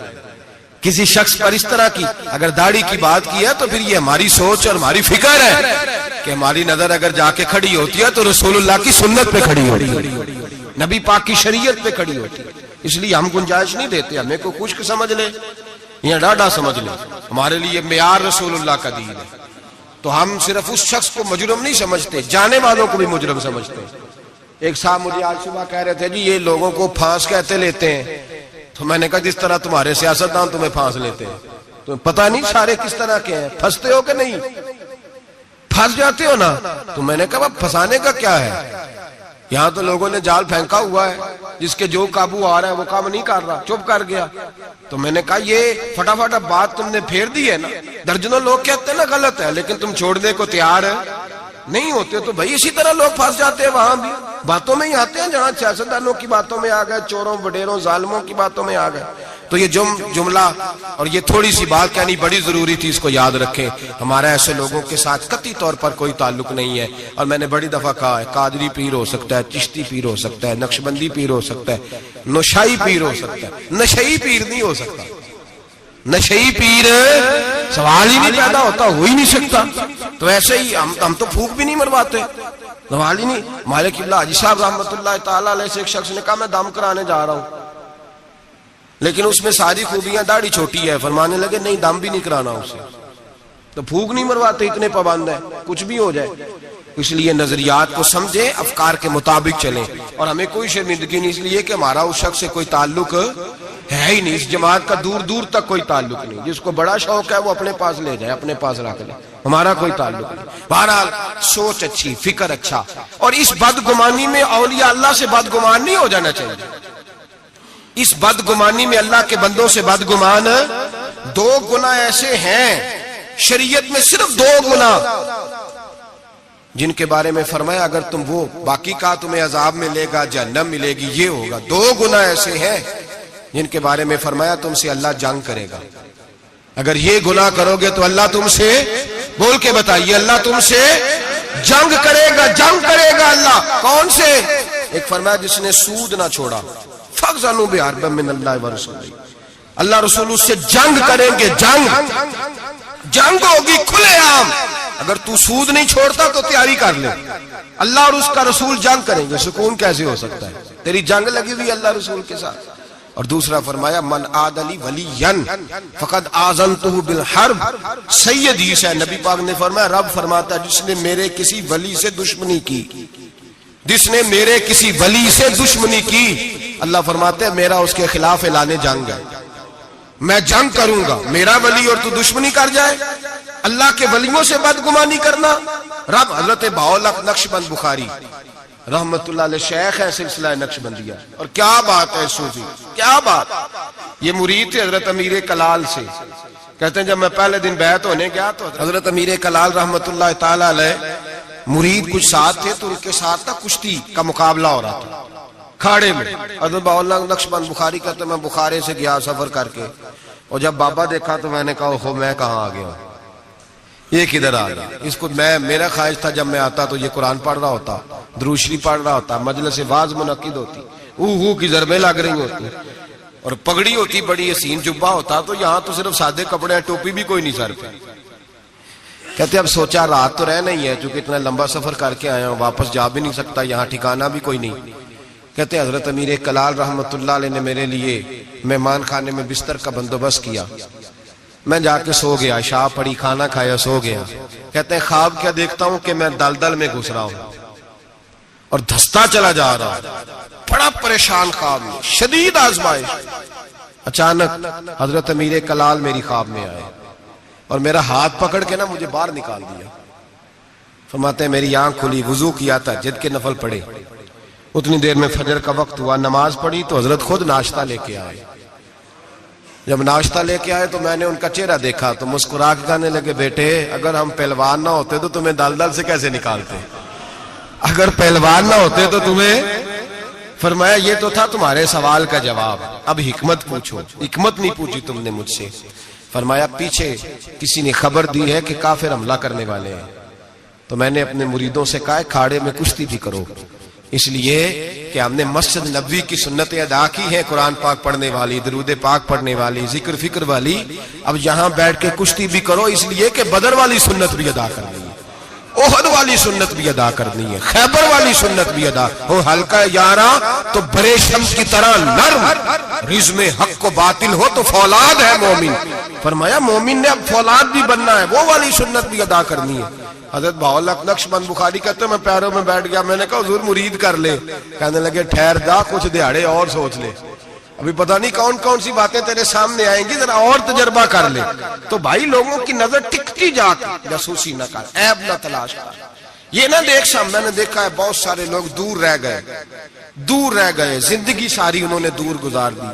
کسی شخص پر اس طرح کی اگر داڑھی کی بات کی ہے تو پھر یہ ہماری سوچ اور ہماری فکر ہے کہ ہماری نظر اگر جا کے کھڑی ہوتی ہے تو رسول اللہ کی سنت پہ کھڑی ہوتی ہے، نبی پاک کی شریعت پہ کھڑی ہوتی ہے۔ اس لیے ہم گنجائش نہیں دیتے، ہمیں کوئی خشک سمجھ لے یا ڈاڈا سمجھ لے، ہمارے لیے معیار رسول اللہ کا دین ہے۔ تو ہم صرف اس شخص کو مجرم نہیں سمجھتے، جانے والوں کو بھی مجرم سمجھتے ہیں۔ ایک صاحب مجھے آج صبح کہہ رہے تھے جی یہ لوگوں کو پھانس کہتے لیتے ہیں، تو میں نے کہا جس طرح تمہارے سیاستدان تمہیں پھانس لیتے ہیں، تمہیں پتہ نہیں سارے کس طرح کے ہیں، پھنستے ہو کہ نہیں؟ پھنس جاتے ہو نا؟ تو میں نے کہا پھنسانے کا کیا ہے؟ یہاں تو لوگوں نے جال پھینکا ہوا ہے، جس کے جو قابو آ رہا ہے وہ کام نہیں کر رہا، چپ کر گیا۔ تو میں نے کہا یہ فٹافٹ بات تم نے پھیر دی ہے نا، درجنوں لوگ کہتے ہیں نا غلط ہے، لیکن تم چھوڑنے کو تیار نہیں ہوتے، تو بھائی اسی طرح لوگ پھنس جاتے ہیں، وہاں بھی باتوں میں ہی آتے ہیں، جہاں سیاستدانوں کی باتوں میں آ گئے، چوروں وڈیروں ظالموں کی باتوں میں آ گئے۔ تو یہ جملہ اور یہ تھوڑی سی بات کہنی بڑی ضروری تھی، اس کو یاد رکھیں۔ ہمارا ایسے لوگوں کے ساتھ قطعی طور پر کوئی تعلق نہیں ہے، اور میں نے بڑی دفعہ کہا ہے قادری پیر ہو سکتا ہے، چشتی پیر ہو سکتا ہے، نقشبندی پیر ہو سکتا ہے، نوشائی پیر ہو سکتا ہے، نشئی پیر نہیں ہو سکتا۔ نشئی پیر سوال ہی نہیں پیدا ہوتا، ہو ہی نہیں سکتا۔ تو ایسے ہی ہم تو پھونک بھی نہیں مرواتے، سوال ہی نہیں۔ مالک اللہ حاجی صاحب رحمت اللہ تعالیٰ علیہ سے ایک شخص نے کہا میں دم کرانے جا رہا ہوں، لیکن اس میں ساری خوبیاں، داڑھی چھوٹی ہے، فرمانے لگے نہیں دم بھی نہیں کرانا اسے۔ تو پھونک نہیں مرواتے، اتنے پابند ہیں، کچھ بھی ہو جائے۔ اس لیے نظریات کو سمجھیں، افکار کے مطابق چلیں، اور ہمیں کوئی شرمندگی نہیں، اس لیے کہ ہمارا اس شخص سے کوئی تعلق ہے ہی نہیں، اس جماعت کا دور دور تک کوئی تعلق نہیں۔ جس کو بڑا شوق ہے وہ اپنے پاس لے جائے، اپنے پاس رکھ لے، ہمارا کوئی تعلق نہیں۔ بہرحال سوچ اچھی، فکر اچھا، اور اس بدگمانی میں اولیاء اللہ سے بدگمان نہیں ہو جانا چاہیے۔ اس بدگمانی میں اللہ کے بندوں سے بدگمان، دو گناہ ایسے ہیں شریعت میں، صرف 2 گناہ جن کے بارے میں فرمایا اگر تم وہ باقی کا تمہیں عذاب ملے گا، جہنم ملے گی، یہ ہوگا۔ 2 گناہ ایسے ہیں جن کے بارے میں فرمایا تم سے اللہ جنگ کرے گا، اگر یہ گناہ کرو گے تو اللہ تم سے، بول کے بتائیے، اللہ تم سے جنگ کرے گا، جنگ کرے گا اللہ۔ کون سے؟ ایک فرمایا جس نے سود نہ چھوڑا، فَأْذَنُوا بِحَرْبٍ مِّنَ اللَّهِ وَرَسُولِهِ، اللہ رسول اس سے جنگ کریں گے، جنگ ہوگی کھلے عام۔ اگر تو سود نہیں چھوڑتا تو تیاری کر لے، اللہ اور اس کا رسول جنگ کریں گے۔ سکون کیسے ہو سکتا ہے؟ تیری جنگ لگی ہوئی اللہ رسول کے ساتھ۔ اور دوسرا فرمایا من عاد لی ولیا فقد آذنتہ بالحرب، صحیح حدیث ہے، نبی پاک نے فرمایا، رب فرماتا ہے جس نے میرے کسی ولی سے دشمنی کی، جس نے میرے کسی ولی سے دشمنی کی، اللہ فرماتے ہیں میرا اس کے خلاف اعلان جنگ ہے، میں جنگ کروں گا۔ میرا ولی اور تو دشمنی کر جائے، اللہ کے ولیوں سے بدگمانی کرنا۔ رب حضرت بہاؤالحق نقشبند بخاری رحمت اللہ علیہ شیخ ہے سلسلہ نقشبندیہ، اور کیا بات ہے صوفی، کیا بات۔ یہ مرید تھے حضرت امیر کلال سے، کہتے ہیں جب میں پہلے دن بیعت ہونے گیا تو حضرت امیر کلال رحمت اللہ تعالی علیہ مرید کچھ ساتھ تھے، تو ان کے ساتھ تھا کشتی کا مقابلہ ہو رہا تھا کھاڑے میں۔ حضرت بہاؤالحق نقشبند بخاری کہتے ہیں میں بخارے سے گیا سفر کر کے، اور جب بابا دیکھا تو میں نے کہا اوہو میں کہاں آ گیا ہوں، یہ کدھر آ گیا۔ اس کو میرا خواہش تھا جب میں آتا تو یہ قرآن پڑھ رہا ہوتا، درود شریف پڑھ رہا ہوتا، مجلس واعظ منعقد ہوتی، اوہ کی ضربیں لگ رہی ہوتی، اور پگڑی ہوتی، بڑی حسین جبہ ہوتا، تو یہاں تو صرف سادے کپڑے ہیں، ٹوپی بھی کوئی نہیں سر پہ۔ کہتے اب سوچا رات تو رہنا ہی ہے، چونکہ اتنا لمبا سفر کر کے آیا ہوں، واپس جا بھی نہیں سکتا، یہاں ٹھکانہ بھی کوئی نہیں۔ کہتے حضرت امیر کلال رحمت اللہ علیہ نے میرے لیے مہمان خانے میں بستر کا بندوبست کیا، میں جا کے سو گیا، عشاء پڑی، کھانا کھایا، سو گیا۔ کہتے ہیں خواب کیا دیکھتا ہوں کہ میں دلدل میں گھس رہا ہوں اور دھستا چلا جا رہا ہوں، بڑا پریشان خواب میں، شدید آزمائش۔ اچانک حضرت امیر کلال میری خواب میں آئے اور میرا ہاتھ پکڑ کے نا مجھے باہر نکال دیا۔ فرماتے ہیں میری آنکھ کھلی، وضو کیا تھا، تہجد کے نفل پڑھے، اتنی دیر میں فجر کا وقت ہوا، نماز پڑھی تو حضرت خود ناشتہ لے کے آئے۔ جب ناشتہ لے کے آئے تو میں نے ان کا چہرہ دیکھا تو مسکرا کے کہنے لگے بیٹے اگر ہم پہلوان نہ ہوتے تو تمہیں دلدل سے کیسے نکالتے، اگر پہلوان نہ ہوتے تو تمہیں۔ فرمایا یہ تو تھا تمہارے سوال کا جواب، اب حکمت پوچھو۔ حکمت نہیں پوچھی تم نے مجھ سے۔ فرمایا پیچھے کسی نے خبر دی ہے کہ کافر حملہ کرنے والے ہیں، تو میں نے اپنے مریدوں سے کہا کھاڑے میں کشتی بھی کرو، اس لیے کہ ہم نے مسجد نبوی کی سنتیں ادا کی ہیں، قرآن پاک پڑھنے والی، درود پاک پڑھنے والی، ذکر فکر والی، اب یہاں بیٹھ کے کشتی بھی کرو، اس لیے کہ بدر والی سنت بھی ادا کرنی ہے، احد والی سنت بھی ادا کرنی ہے، خیبر والی سنت بھی ادا ہو، ہلکا یارا تو برے شمس کی طرح نرم، رزم حق و باطل ہو تو فولاد ہے مومن۔ فرمایا مومن نے اب فولاد بھی بننا ہے، وہ والی سنت بھی ادا کرنی ہے۔ حضرت بہاءالحق نقشبند بخاری کہتے ہیں میں پیروں میں بیٹھ گیا، میں نے کہا حضور مرید کر لے، کہنے لگے ٹھہر جا کچھ دیہڑے اور سوچ لے، ابھی پتہ نہیں کون کون سی باتیں تیرے سامنے آئیں گی، ذرا اور تجربہ کر لے۔ تو بھائی لوگوں کی نظر ٹکتی جا کے جاسوسی نہ کر، عیب نہ تلاش کر، یہ نہ دیکھ سام۔ میں نے دیکھا ہے بہت سارے لوگ دور رہ گئے، زندگی ساری انہوں نے دور گزار دی،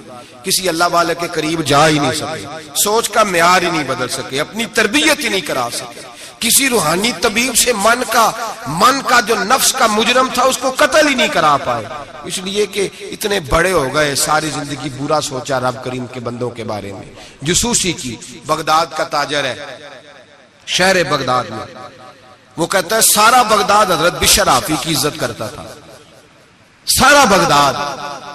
کسی اللہ والے کے قریب جا ہی نہیں سکے، سوچ کا معیار ہی نہیں بدل سکے، اپنی تربیت ہی نہیں کرا سکے، کسی روحانی طبیب سے من کا جو نفس کا مجرم تھا اس کو قتل ہی نہیں کرا پائے، اس لیے کہ اتنے بڑے ہو گئے، ساری زندگی برا سوچا رب کریم کے بندوں کے بارے میں۔ جسوسی کی، بغداد کا تاجر ہے، شہر بغداد میں، وہ کہتا ہے سارا بغداد حضرت بشر حافی کی عزت کرتا تھا، سارا بغداد،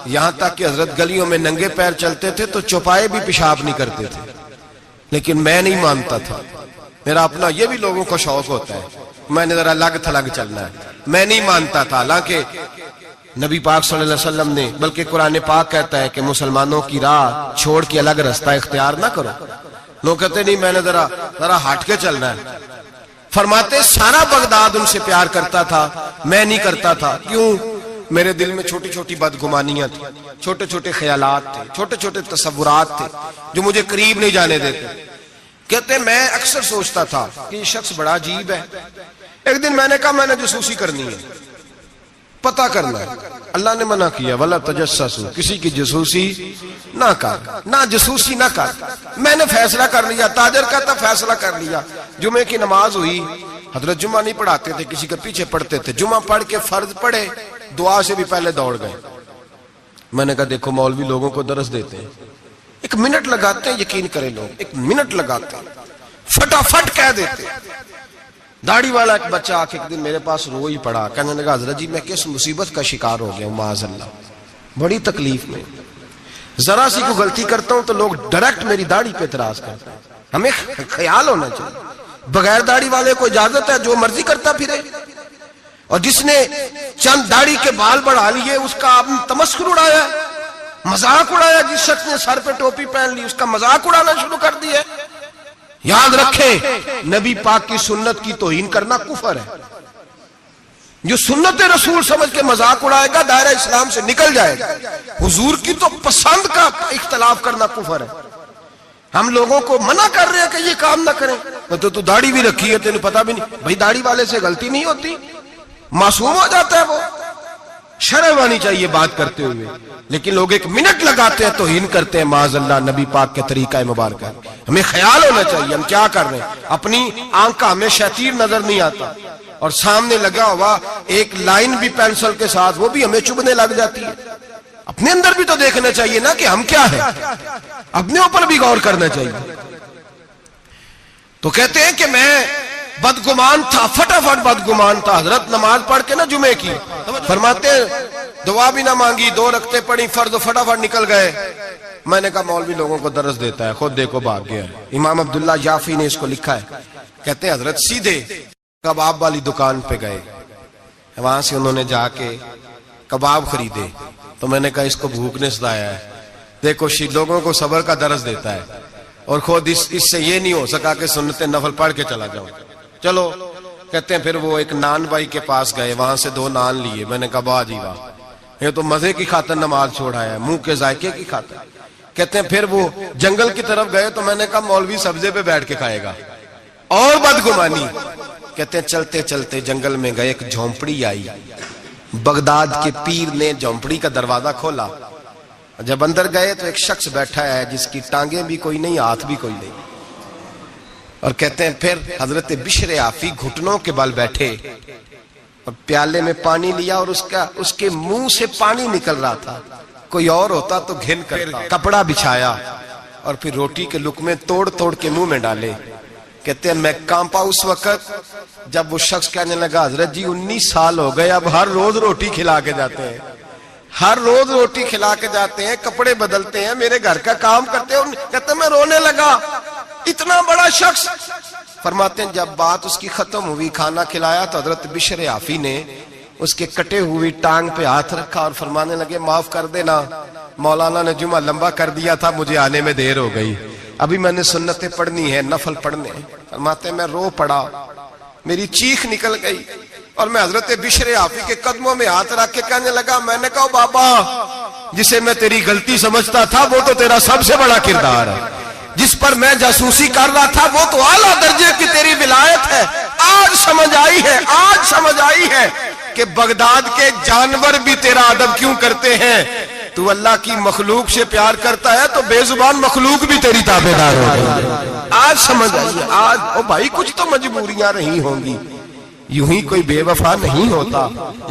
یہاں تک کہ حضرت گلیوں میں ننگے پیر چلتے تھے تو چوپائے بھی پیشاب نہیں کرتے تھے، لیکن میں نہیں مانتا تھا، میرا اپنا یہ بھی لوگوں کو شوق ہوتا ہے، میں نے ذرا الگ تھلگ چلنا ہے، میں نہیں مانتا تھا، حالانکہ نبی پاک صلی اللہ علیہ وسلم نے، بلکہ قرآن پاک کہتا ہے کہ مسلمانوں کی راہ چھوڑ کے الگ رستہ اختیار نہ کرو، لوگ کہتے نہیں میں نے ذرا ہٹ کے چلنا ہے۔ فرماتے سارا بغداد ان سے پیار کرتا تھا، میں نہیں کرتا تھا، کیوں؟ میرے دل میں چھوٹی چھوٹی بدگمانیاں تھیں، چھوٹے چھوٹے خیالات تھے، چھوٹے چھوٹے تصورات تھے جو مجھے قریب نہیں جانے دیتے۔ کہتے میں اکثر سوچتا تھا کہ یہ شخص بڑا عجیب ہے۔ ایک دن میں نے کہا میں نے جاسوسی کرنی ہے، پتہ کرنا ہے، اللہ نے منع کیا وَلَا تَجَسَّسُوا، کسی کی جاسوسی نہ کر، نہ جاسوسی نہ کر۔ میں نے فیصلہ کر لیا، تاجر کا تھا، فیصلہ کر لیا۔ جمعے کی نماز ہوئی، حضرت جمعہ نہیں پڑھاتے تھے، کسی کے پیچھے پڑھتے تھے، جمعہ پڑھ کے فرض پڑھے، دعا سے بھی پہلے دوڑ گئے۔ میں نے کہا دیکھو مولوی لوگوں کو درس دیتے ہیں، ایک منٹ لگاتے ہیں، یقین کریں لوگ ایک منٹ لگاتے ہیں، فٹافٹ کہہ دیتے ہیں۔ داڑھی والا ایک بچہ آ کے ایک دن میرے پاس رو ہی پڑا، کہنے لگا حضرت جی میں کس مصیبت کا شکار ہو گیا ہوں، معاذ اللہ، بڑی تکلیف میں، ذرا سی کوئی غلطی کرتا ہوں تو لوگ ڈائریکٹ میری داڑھی پہ اعتراض کرتے ہیں۔ ہمیں خیال ہونا چاہیے، بغیر داڑھی والے کو اجازت ہے جو مرضی کرتا پھرے، اور جس نے چند داڑھی کے بال بڑھا لیے اس کا آپ نے تمسخر اڑایا، مذاق اڑایا، جس شخص نے سر پہ ٹوپی پہن لی اس کا مذاق اڑانا شروع کر دیا۔ یاد رکھیں نبی پاک کی سنت کی توہین کرنا کفر ہے، جو سنت رسول سمجھ کے مذاق اڑائے گا دائرہ اسلام سے نکل جائے گا۔ حضور کی تو پسند کا اختلاف کرنا کفر ہے۔ ہم لوگوں کو منع کر رہے ہیں کہ یہ کام نہ کریں، تو داڑھی بھی رکھی ہے تینوں پتہ بھی نہیں، بھائی داڑھی والے سے غلطی نہیں ہوتی، معصوم ہو جاتا ہے وہ، شرم آنی چاہیے بات کرتے ہوئے، لیکن لوگ ایک منٹ لگاتے ہیں توہین کرتے ہیں، معاذ اللہ نبی پاک کے طریقہ مبارکہ۔ ہمیں خیال ہونا چاہیے ہم کیا کر رہے ہیں، اپنی آنکھ کا ہمیں شیطیر نظر نہیں آتا، اور سامنے لگا ہوا ایک لائن بھی پینسل کے ساتھ وہ بھی ہمیں چبھنے لگ جاتی ہے۔ اپنے اندر بھی تو دیکھنا چاہیے نا کہ ہم کیا ہیں، اپنے اوپر بھی غور کرنا چاہیے۔ تو کہتے ہیں کہ میں بدگمان تھا، فٹافٹ بدگمان تھا، حضرت نماز پڑھ کے نا جمعے کی، فرماتے ہیں دعا بھی نہ مانگی، 2 رکعتیں پڑھی فرض، فٹافٹ نکل گئے، میں نے کہا مولوی لوگوں کو درس دیتا ہے، خود دیکھو بھاگ گیا ہے۔ امام عبداللہ یافی نے اس کو لکھا ہے، کہتے ہیں حضرت سیدھے کباب والی دکان پہ گئے، وہاں سے انہوں نے جا کے کباب خریدے، تو میں نے کہا اس کو بھوک نے ستایا ہے، دیکھو لوگوں کو صبر کا درس دیتا ہے، اور خود اس سے یہ نہیں ہو سکا کہ سنت نفل پڑھ کے چلا جاؤں۔ چلو کہتے ہیں پھر وہ ایک نان بھائی کے پاس گئے، وہاں سے 2 نان لیے، میں نے کہا واہ جی واہ، یہ تو مزے کی خاطر نماز چھوڑا ہے، منہ کے ذائقے کی خاطر۔ کہتے ہیں پھر وہ جنگل کی طرف گئے، تو میں نے کہا مولوی سبزے پہ بیٹھ کے کھائے گا، اور بدگمانی۔ کہتے ہیں چلتے چلتے جنگل میں گئے، ایک جھونپڑی آئی، بغداد کے پیر نے جھونپڑی کا دروازہ کھولا، جب اندر گئے تو ایک شخص بیٹھا ہے جس کی ٹانگیں بھی کوئی نہیں، ہاتھ بھی کوئی نہیں، اور کہتے ہیں پھر حضرت بشر عافی گھٹنوں کے بل بیٹھے اور پیالے میں پانی لیا، اور اس کے منہ سے پانی نکل رہا تھا، کوئی اور ہوتا تو گھن کرتا، کپڑا بچھایا اور پھر روٹی کے لقمے توڑ توڑ کے منہ میں ڈالے۔ کہتے ہیں میں کانپا اس وقت جب وہ شخص کہنے لگا حضرت جی 19 سال ہو گئے، اب ہر روز روٹی کھلا کے جاتے ہیں، ہر روز روٹی کھلا کے جاتے ہیں، کپڑے بدلتے ہیں، میرے گھر کا کام کرتے ہیں۔ کہتے ہیں میں رونے لگا، اتنا بڑا شخص۔ فرماتے ہیں جب بات اس کی ختم ہوئی، کھانا کھلایا، تو حضرت بشر عافی نے اس کے کٹے ہوئی ٹانگ پہ ہاتھ رکھا اور فرمانے لگے معاف کر دینا، مولانا نے جمعہ لمبا کر دیا تھا، مجھے آنے میں دیر ہو گئی، ابھی میں نے سنتیں پڑھنی ہے، نفل پڑھنے ہیں۔ فرماتے ہیں میں رو پڑا، میری چیخ نکل گئی، اور میں حضرت بشر عافی کے قدموں میں ہاتھ رکھ کے کہنے لگا، میں نے کہا بابا جسے میں تیری غلطی سمجھتا تھا وہ تو تیرا سب سے بڑا کردار ہے، جس پر میں جاسوسی کر رہا تھا وہ تو اعلیٰ درجے کی تیری ولایت ہے، آج سمجھ آئی ہے کہ بغداد کے جانور بھی تیرا ادب کیوں کرتے ہیں، تو اللہ کی مخلوق سے پیار کرتا ہے تو بے زبان مخلوق بھی تیری تابعدار ہو گئی۔ آج سمجھ آئی ہے، آج او بھائی کچھ تو مجبوریاں رہی ہوں گی، یوں ہی کوئی بے وفا نہیں ہوتا۔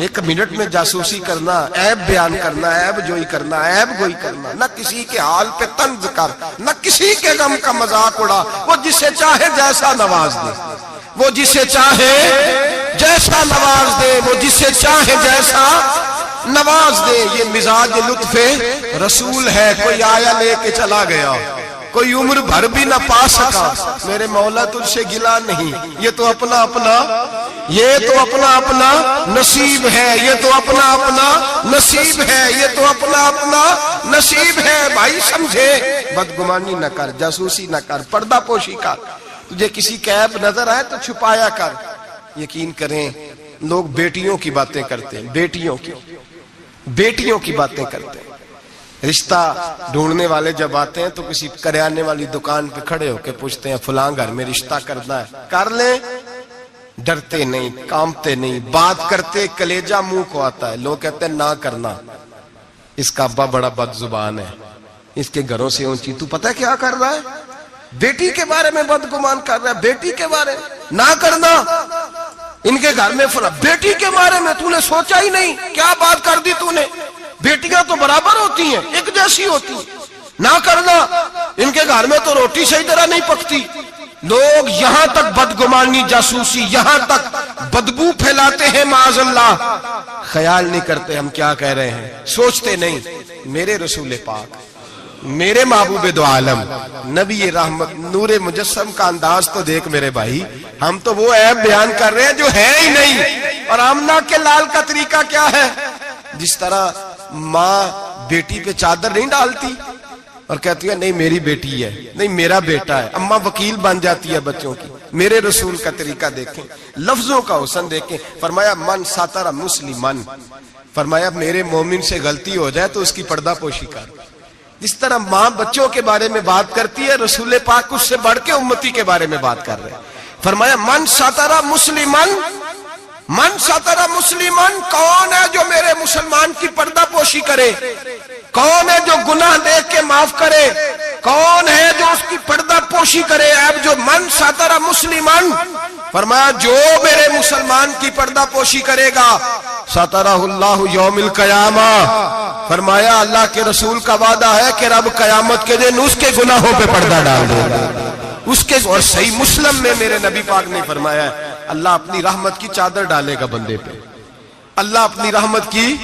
1 منٹ میں جاسوسی کرنا، عیب بیان کرنا، عیب جوئی کرنا، عیب گوئی کرنا، نہ کسی کے حال پہ طنز کر، نہ کسی کے غم کا مذاق اڑا، وہ جسے چاہے جیسا نواز دے، وہ جسے چاہے جیسا نواز دے، وہ جسے چاہے جیسا نواز دے۔ یہ مزاج لطف رسول ہے، کوئی آیا لے کے چلا گیا، کوئی عمر بھر بھی نہ پا سکا، میرے مولا تجھ سے گلا نہیں، یہ تو اپنا اپنا نصیب ہے، یہ تو اپنا اپنا نصیب ہے، یہ تو اپنا اپنا نصیب ہے۔ بھائی سمجھے، بدگمانی نہ کر، جاسوسی نہ کر، پردہ پوشی کر، تجھے کسی کا عیب نظر آئے تو چھپایا کر۔ یقین کریں لوگ بیٹیوں کی باتیں کرتے ہیں، بیٹیوں کی باتیں کرتے ہیں۔ رشتہ ڈھونڈنے والے جب آتے ہیں تو کسی کریانے والی دکان پہ کھڑے ہو کے پوچھتے ہیں فلاں گھر میں رشتہ کرنا ہے، کر لیں، ڈرتے نہیں، کامتے نہیں، بات کرتے کلیجہ منہ کو آتا ہے، لوگ کہتے ہیں نہ کرنا، اس کا ابا بڑا بد زبان ہے، اس کے گھروں سے اونچی، تو پتہ کیا کر رہا ہے، بیٹی کے بارے میں بدگمان کر رہا ہے، بیٹی کے بارے میں نہ کرنا، ان کے گھر میں فلاں، بیٹی کے بارے میں تو نے سوچا ہی نہیں، کیا بات کر دی تو نے، بیٹیاں تو برابر ہوتی ہیں، ایک جیسی ہوتی ہیں، نہ کرنا، ان کے گھر میں تو روٹی صحیح طرح نہیں پکتی۔ لوگ یہاں تک بدگمانی، جاسوسی، یہاں تک بدبو پھیلاتے ہیں معاذ اللہ، خیال نہیں کرتے ہم کیا کہہ رہے ہیں، سوچتے نہیں۔ میرے رسول پاک، میرے محبوب دو عالم، نبی رحمت، نور مجسم کا انداز تو دیکھ میرے بھائی، ہم تو وہ عیب بیان کر رہے ہیں جو ہے ہی نہیں۔ اور آمنہ کے لال کا طریقہ کیا ہے، جس طرح ماں بیٹی پہ چادر نہیں ڈالتی اور کہتی ہے نہیں میری بیٹی ہے، نہیں میرا بیٹا ہے، اماں وکیل بن جاتی ہے بچوں کی، میرے رسول کا طریقہ دیکھیں، لفظوں کا حسن دیکھیں۔ فرمایا من ساتر مسلمن، فرمایا میرے مومن سے غلطی ہو جائے تو اس کی پردہ پوشی کر۔ جس طرح ماں بچوں کے بارے میں بات کرتی ہے، رسول پاک اس سے بڑھ کے امتی کے بارے میں بات کر رہے ہیں۔ فرمایا من ساتر مسلمن، من ساتر مسلمن، کون ہے جو میرے مسلمان کی پردہ پوشی کرے، کون ہے جو گناہ دیکھ کے معاف کرے، کون ہے جو اس کی پردہ پوشی کرے، اب جو من ساتر مسلمن، فرمایا جو میرے مسلمان کی پردہ پوشی کرے گا ساترہ اللہ یوم القیامہ، فرمایا اللہ کے رسول کا وعدہ ہے کہ رب قیامت کے دن اس کے گناہوں پہ پردہ ڈال دے گا، اس کے۔ اور صحیح مسلم میں میرے نبی پاک نے فرمایا ہے اللہ اپنی رحمت کی چادر ڈالے گا بندے پہ، اللہ اپنی رحمت کی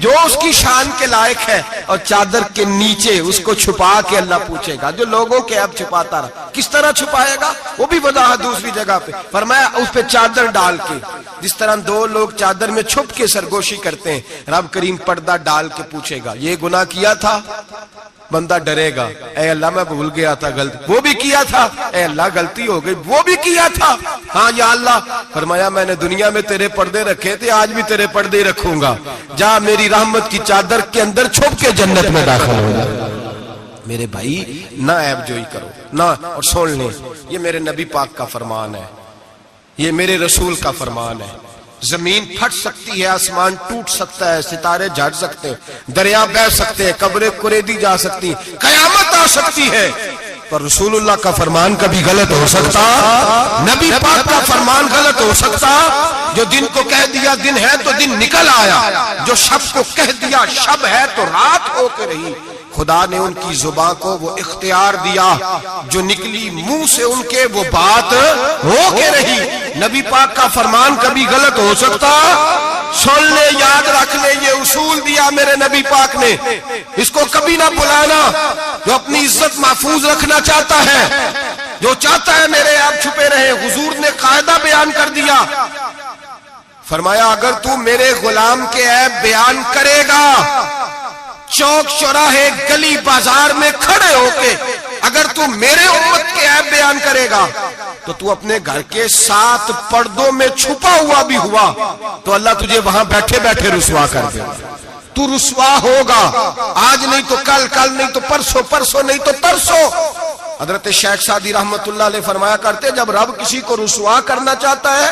جو اس کی شان کے لائق ہے، اور چادر کے نیچے اس کو چھپا کے اللہ پوچھے گا جو لوگوں کے عیب چھپاتا رہا کس طرح چھپائے گا؟ وہ بھی وضاحت دوسری جگہ پہ فرمایا اس پہ چادر ڈال کے، جس طرح دو لوگ چادر میں چھپ کے سرگوشی کرتے ہیں، رب کریم پردہ ڈال کے پوچھے گا یہ گناہ کیا تھا؟ بندہ ڈرے گا، اے اللہ میں بھول گیا تھا، غلطی وہ بھی کیا تھا، اے اللہ غلطی ہو گئی، وہ بھی کیا تھا، ہاں یا اللہ فرمایا میں نے دنیا میں تیرے پردے رکھے تھے، آج بھی تیرے پردے رکھوں گا، جا میری رحمت کی چادر کے اندر چھپ کے جنت میں داخل ہو جا۔ میرے بھائی نہ عیب جوئی کرو نہ، اور سن لیں یہ میرے نبی پاک کا فرمان ہے، یہ میرے رسول کا فرمان ہے۔ زمین پھٹ سکتی ہے، آسمان ٹوٹ سکتا ہے، ستارے جھڑ سکتے ہیں، دریا بہہ سکتے ہیں، قبریں کریدی جا سکتی ہیں، قیامت آ سکتی ہے، پر رسول اللہ کا فرمان کبھی غلط ہو سکتا؟ نبی پاک کا فرمان غلط ہو سکتا؟ جو دن کو کہہ دیا دن ہے تو دن نکل آیا، جو شب کو کہہ دیا شب ہے تو رات ہو کے رہی۔ خدا نے ان کی زبان کو وہ اختیار دیا، جو نکلی منہ سے ان کے وہ بات ہو کے رہی۔ نبی پاک کا فرمان کبھی غلط ہو سکتا؟ سن لے، یاد رکھ لے، یہ اصول دیا میرے نبی پاک نے، اس کو کبھی نہ بھلانا۔ جو اپنی عزت محفوظ رکھنا چاہتا ہے، جو چاہتا ہے میرے عیب چھپے رہے، حضور نے قاعدہ بیان کر دیا، فرمایا اگر تو میرے غلام کے عیب بیان کرے گا، چوک چوراہے گلی بازار میں کھڑے ہو کے اگر تو میرے امت کے عیب بیان کرے گا، تو تو اپنے گھر کے 7 پردوں میں چھپا ہوا بھی ہوا تو اللہ تجھے وہاں بیٹھے بیٹھے رسوا کر دے، تو رسوا ہوگا، آج نہیں تو کل، کل نہیں تو پرسوں، پرسوں نہیں تو ترسوں۔ حضرت شیخ سعدی رحمت اللہ علیہ فرمایا کرتے جب رب کسی کو رسوا کرنا چاہتا ہے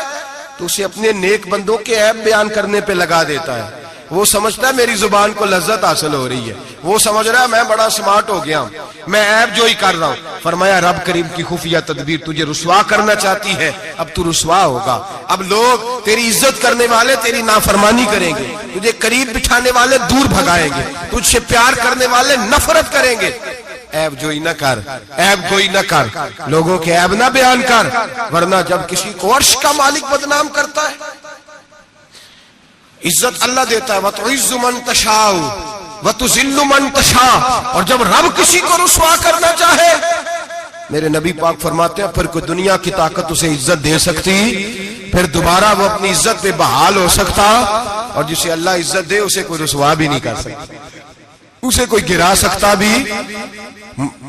تو اسے اپنے نیک بندوں کے عیب بیان کرنے پہ لگا دیتا ہے۔ وہ سمجھتا ہے میری زبان کو لذت حاصل ہو رہی ہے، وہ سمجھ رہا ہے میں بڑا سمارٹ ہو گیا ہوں، میں عیب جوئی کر رہا ہوں۔ فرمایا رب کریم کی خفیہ تدبیر تجھے رسوا کرنا چاہتی ہے، اب تو رسوا ہوگا، اب لوگ تیری عزت کرنے والے تیری نافرمانی کریں گے، تجھے قریب بٹھانے والے دور بھگائیں گے، تجھ سے پیار کرنے والے نفرت کریں گے۔ عیب جوئی نہ کر، عیب گوئی نہ کر، لوگوں کے عیب نہ بیان کر، ورنہ جب کسی کو عرش کا مالک بدنام کرتا ہے، عزت اللہ دیتا ہے، وَتُعِزُّ مَن تَشَاءُ وَتُذِلُّ مَن تَشَاءُ، اور جب رب کسی کو رسوا کرنا چاہے، میرے نبی پاک فرماتے ہیں پھر کوئی دنیا کی طاقت اسے عزت دے سکتی، پھر دوبارہ وہ اپنی عزت پہ بحال ہو سکتا، اور جسے اللہ عزت دے اسے کوئی رسوا بھی نہیں کر سکتا، اسے کوئی گرا سکتا بھی۔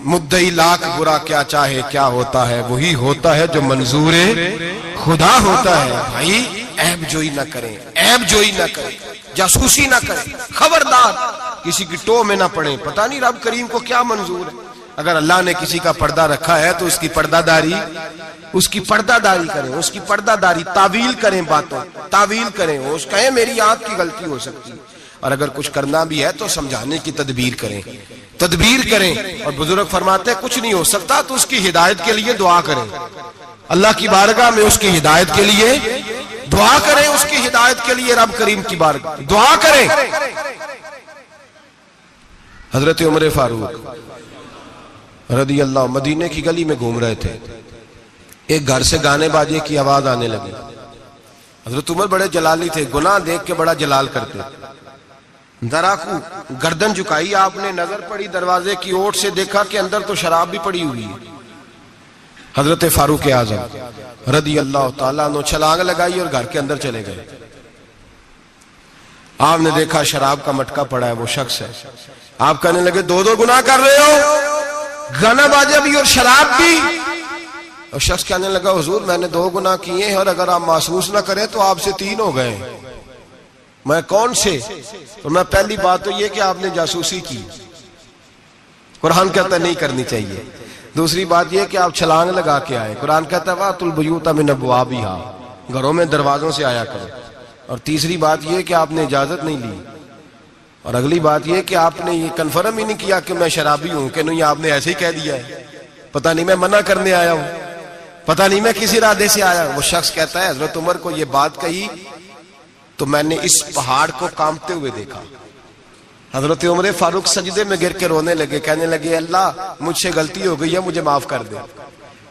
مدعی لاکھ برا کیا چاہے کیا ہوتا ہے، وہی ہوتا ہے جو منظور خدا ہوتا ہے۔ بھائی عیب جوئی نہ کریں، عیب جوئی نہ کریں، جاسوسی نہ کریں، خبردار کسی کی ٹو میں نہ پڑیں، پتہ نہیں رب کریم کو کیا منظور ہے۔ اگر اللہ نے کسی کا پردہ رکھا ہے تو اس کی پردہ داری کریں، اس کی پردہ داری، تعویل کریں، باتوں تعویل کریں، اس کہیں میری آنکھ کی غلطی ہو سکتی ہے، اور اگر کچھ کرنا بھی ہے تو سمجھانے کی تدبیر کریں، اور بزرگ فرماتے ہیں کچھ نہیں ہو سکتا تو اس کی ہدایت کے لیے دعا کریں، اللہ کی بارگاہ میں اس کی ہدایت کے لیے دعا کریں، اس کی ہدایت کے لیے رب کریم کی بارگاہ دعا کریں۔ حضرت عمر فاروق رضی اللہ مدینے کی گلی میں گھوم رہے تھے، ایک گھر سے گانے باجے کی آواز آنے لگی۔ حضرت عمر بڑے جلالی تھے، گناہ دیکھ کے بڑا جلال کرتے، ذرا کو گردن جھکائی، آپ نے نظر پڑی دروازے کی اوٹ سے، دیکھا کہ اندر تو شراب بھی پڑی ہوئی ہے۔ حضرت فاروق اعظم رضی اللہ تعالیٰ عنہ چھلانگ لگائی اور گھر کے اندر چلے گئے۔ آپ نے دیکھا شراب کا مٹکا پڑا ہے، وہ شخص ہے۔ آپ کہنے لگے دو گناہ کر رہے ہو، گانا باجا بھی اور شراب بھی۔ اور شخص کہنے لگا حضور میں نے 2 گناہ کیے ہیں، اور اگر آپ محسوس نہ کریں تو آپ سے 3 ہو گئے۔ میں کون سے؟ اور میں پہلی بات تو یہ کہ آپ نے جاسوسی کی، قرآن کہتا نہیں کرنی چاہیے۔ دوسری بات یہ کہ آپ چھلانگ لگا کے آئے، قرآن کہتا ہے وَأْتُوا الْبُيُوتَ مِنْ أَبْوَابِهَا، گھروں میں دروازوں سے آیا کرو۔ اور تیسری بات یہ کہ آپ نے اجازت نہیں لی۔ اور اگلی بات یہ کہ آپ نے یہ کنفرم ہی نہیں کیا کہ میں شرابی ہوں کہ نہیں، آپ نے ایسے ہی کہہ دیا ہے، پتہ نہیں میں منع کرنے آیا ہوں، پتہ نہیں میں کس ارادے سے آیا ہوں۔ وہ شخص کہتا ہے حضرت عمر کو یہ بات کہی تو میں نے اس پہاڑ کو کانپتے ہوئے دیکھا۔ حضرت عمر فاروق سجدے میں گر کے رونے لگے، کہنے لگے اللہ مجھ سے غلطی ہو گئی ہے، مجھے معاف کر دے۔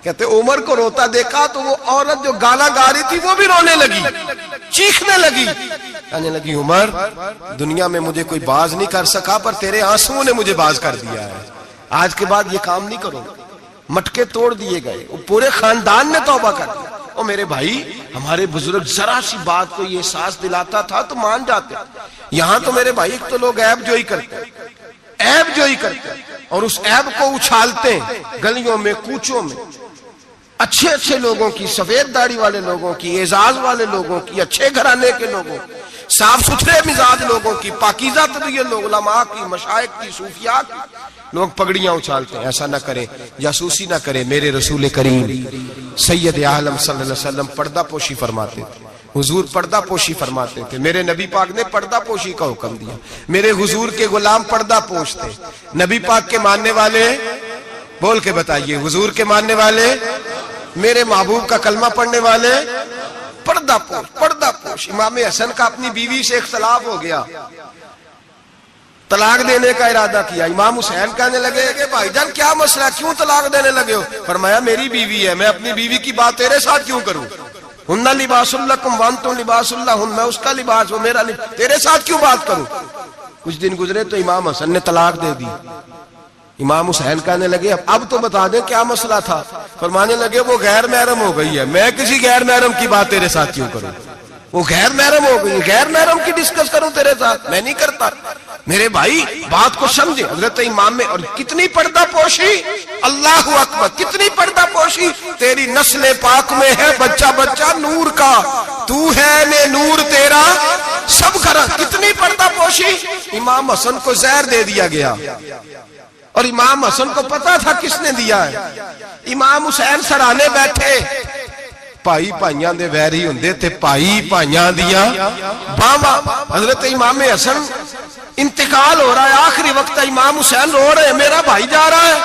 کہتے عمر کو روتا دیکھا تو وہ عورت جو گانا گا رہی تھی وہ بھی رونے لگی، چیخنے لگی۔ کہنے لگی عمر دنیا میں مجھے کوئی باز نہیں کر سکا پر تیرے آنسوؤں نے مجھے باز کر دیا ہے، آج کے بعد یہ کام نہیں کرو۔ مٹکے توڑ دیے گئے، پورے خاندان نے توبہ کر دیا۔ اور میرے بھائی ہمارے بزرگ ذرا سی بات کو یہ احساس دلاتا تھا تو مان جاتے، یہاں تو میرے بھائی ایک تو لوگ عیب جوئی کرتے ہیں، عیب جوئی کرتے ہیں اور اس عیب کو اچھالتے ہیں گلیوں میں کوچوں میں، اچھے اچھے لوگوں کی، سفید داڑھی والے لوگوں کی، اعزاز والے لوگوں کی، اچھے گھرانے کے لوگوں کی، صاف ستھرے مزاج لوگوں کی، پاکیزہ طبیعت لوگ، علماء کی، مشائخ کی، صوفیاء کی، لوگ پگڑیاں اچھالتے ہیں۔ ایسا نہ کریں، جاسوسی نہ کریں۔ میرے رسول کریم سید عالم صلی اللہ علیہ وسلم پردہ پوشی فرماتے تھے، حضور پردہ پوشی فرماتے تھے، میرے نبی پاک نے پردہ پوشی کا حکم دیا۔ میرے حضور کے غلام پردہ پوش تھے، نبی پاک کے ماننے والے بول کے بتائیے، حضور کے ماننے والے، میرے محبوب کا کلمہ پڑھنے والے پردہ پوش، پردہ پوش۔ امام حسن کا اپنی بیوی سے اختلاف ہو گیا، طلاق دینے کا ارادہ کیا۔ امام حسین کہنے لگے کہ بھائی جان کیا مسئلہ، کیوں طلاق دینے لگے ہو؟ فرمایا میری بیوی ہے، میں اپنی بیوی کی بات تیرے ساتھ کیوں کروں؟ ہن لباس لکم وانتم لباس لہن، میں اس کا لباس وہ میرا لباس، تیرے ساتھ کیوں بات کروں؟ کچھ دن گزرے تو امام حسن نے طلاق دے دی۔ امام حسین کہنے لگے اب تو بتا دیں کیا مسئلہ تھا؟ فرمانے لگے وہ غیر محرم ہو گئی ہے، میں کسی غیر محرم کی بات تیرے ساتھ کیوں کروں؟ وہ غیر محرم ہو گئی، غیر محرم کی ڈسکس کروں تیرے ساتھ؟ میں نہیں کرتا۔ میرے بھائی بات کو سمجھے، حضرت امام میں اور کتنی پردہ پوشی، اللہ اکبر، کتنی پردہ پوشی۔ تیری نسل پاک میں ہے بچہ بچہ نور کا، تو ہے نے نور تیرا سب کرا، کتنی پردہ پوشی۔ امام حسن کو زہر دے دیا گیا اور امام حسن کو پتا تھا کس نے دیا ہے۔ امام حسین سرانے بیٹھے، پائی پائیاں دے ویری ہوندے تے پائی پائیاں دیاں باواں۔ حضرت امام حسن انتقال ہو رہا ہے، آخری وقت امام حسین رو رہے ہیں، میرا بھائی جا رہا ہے،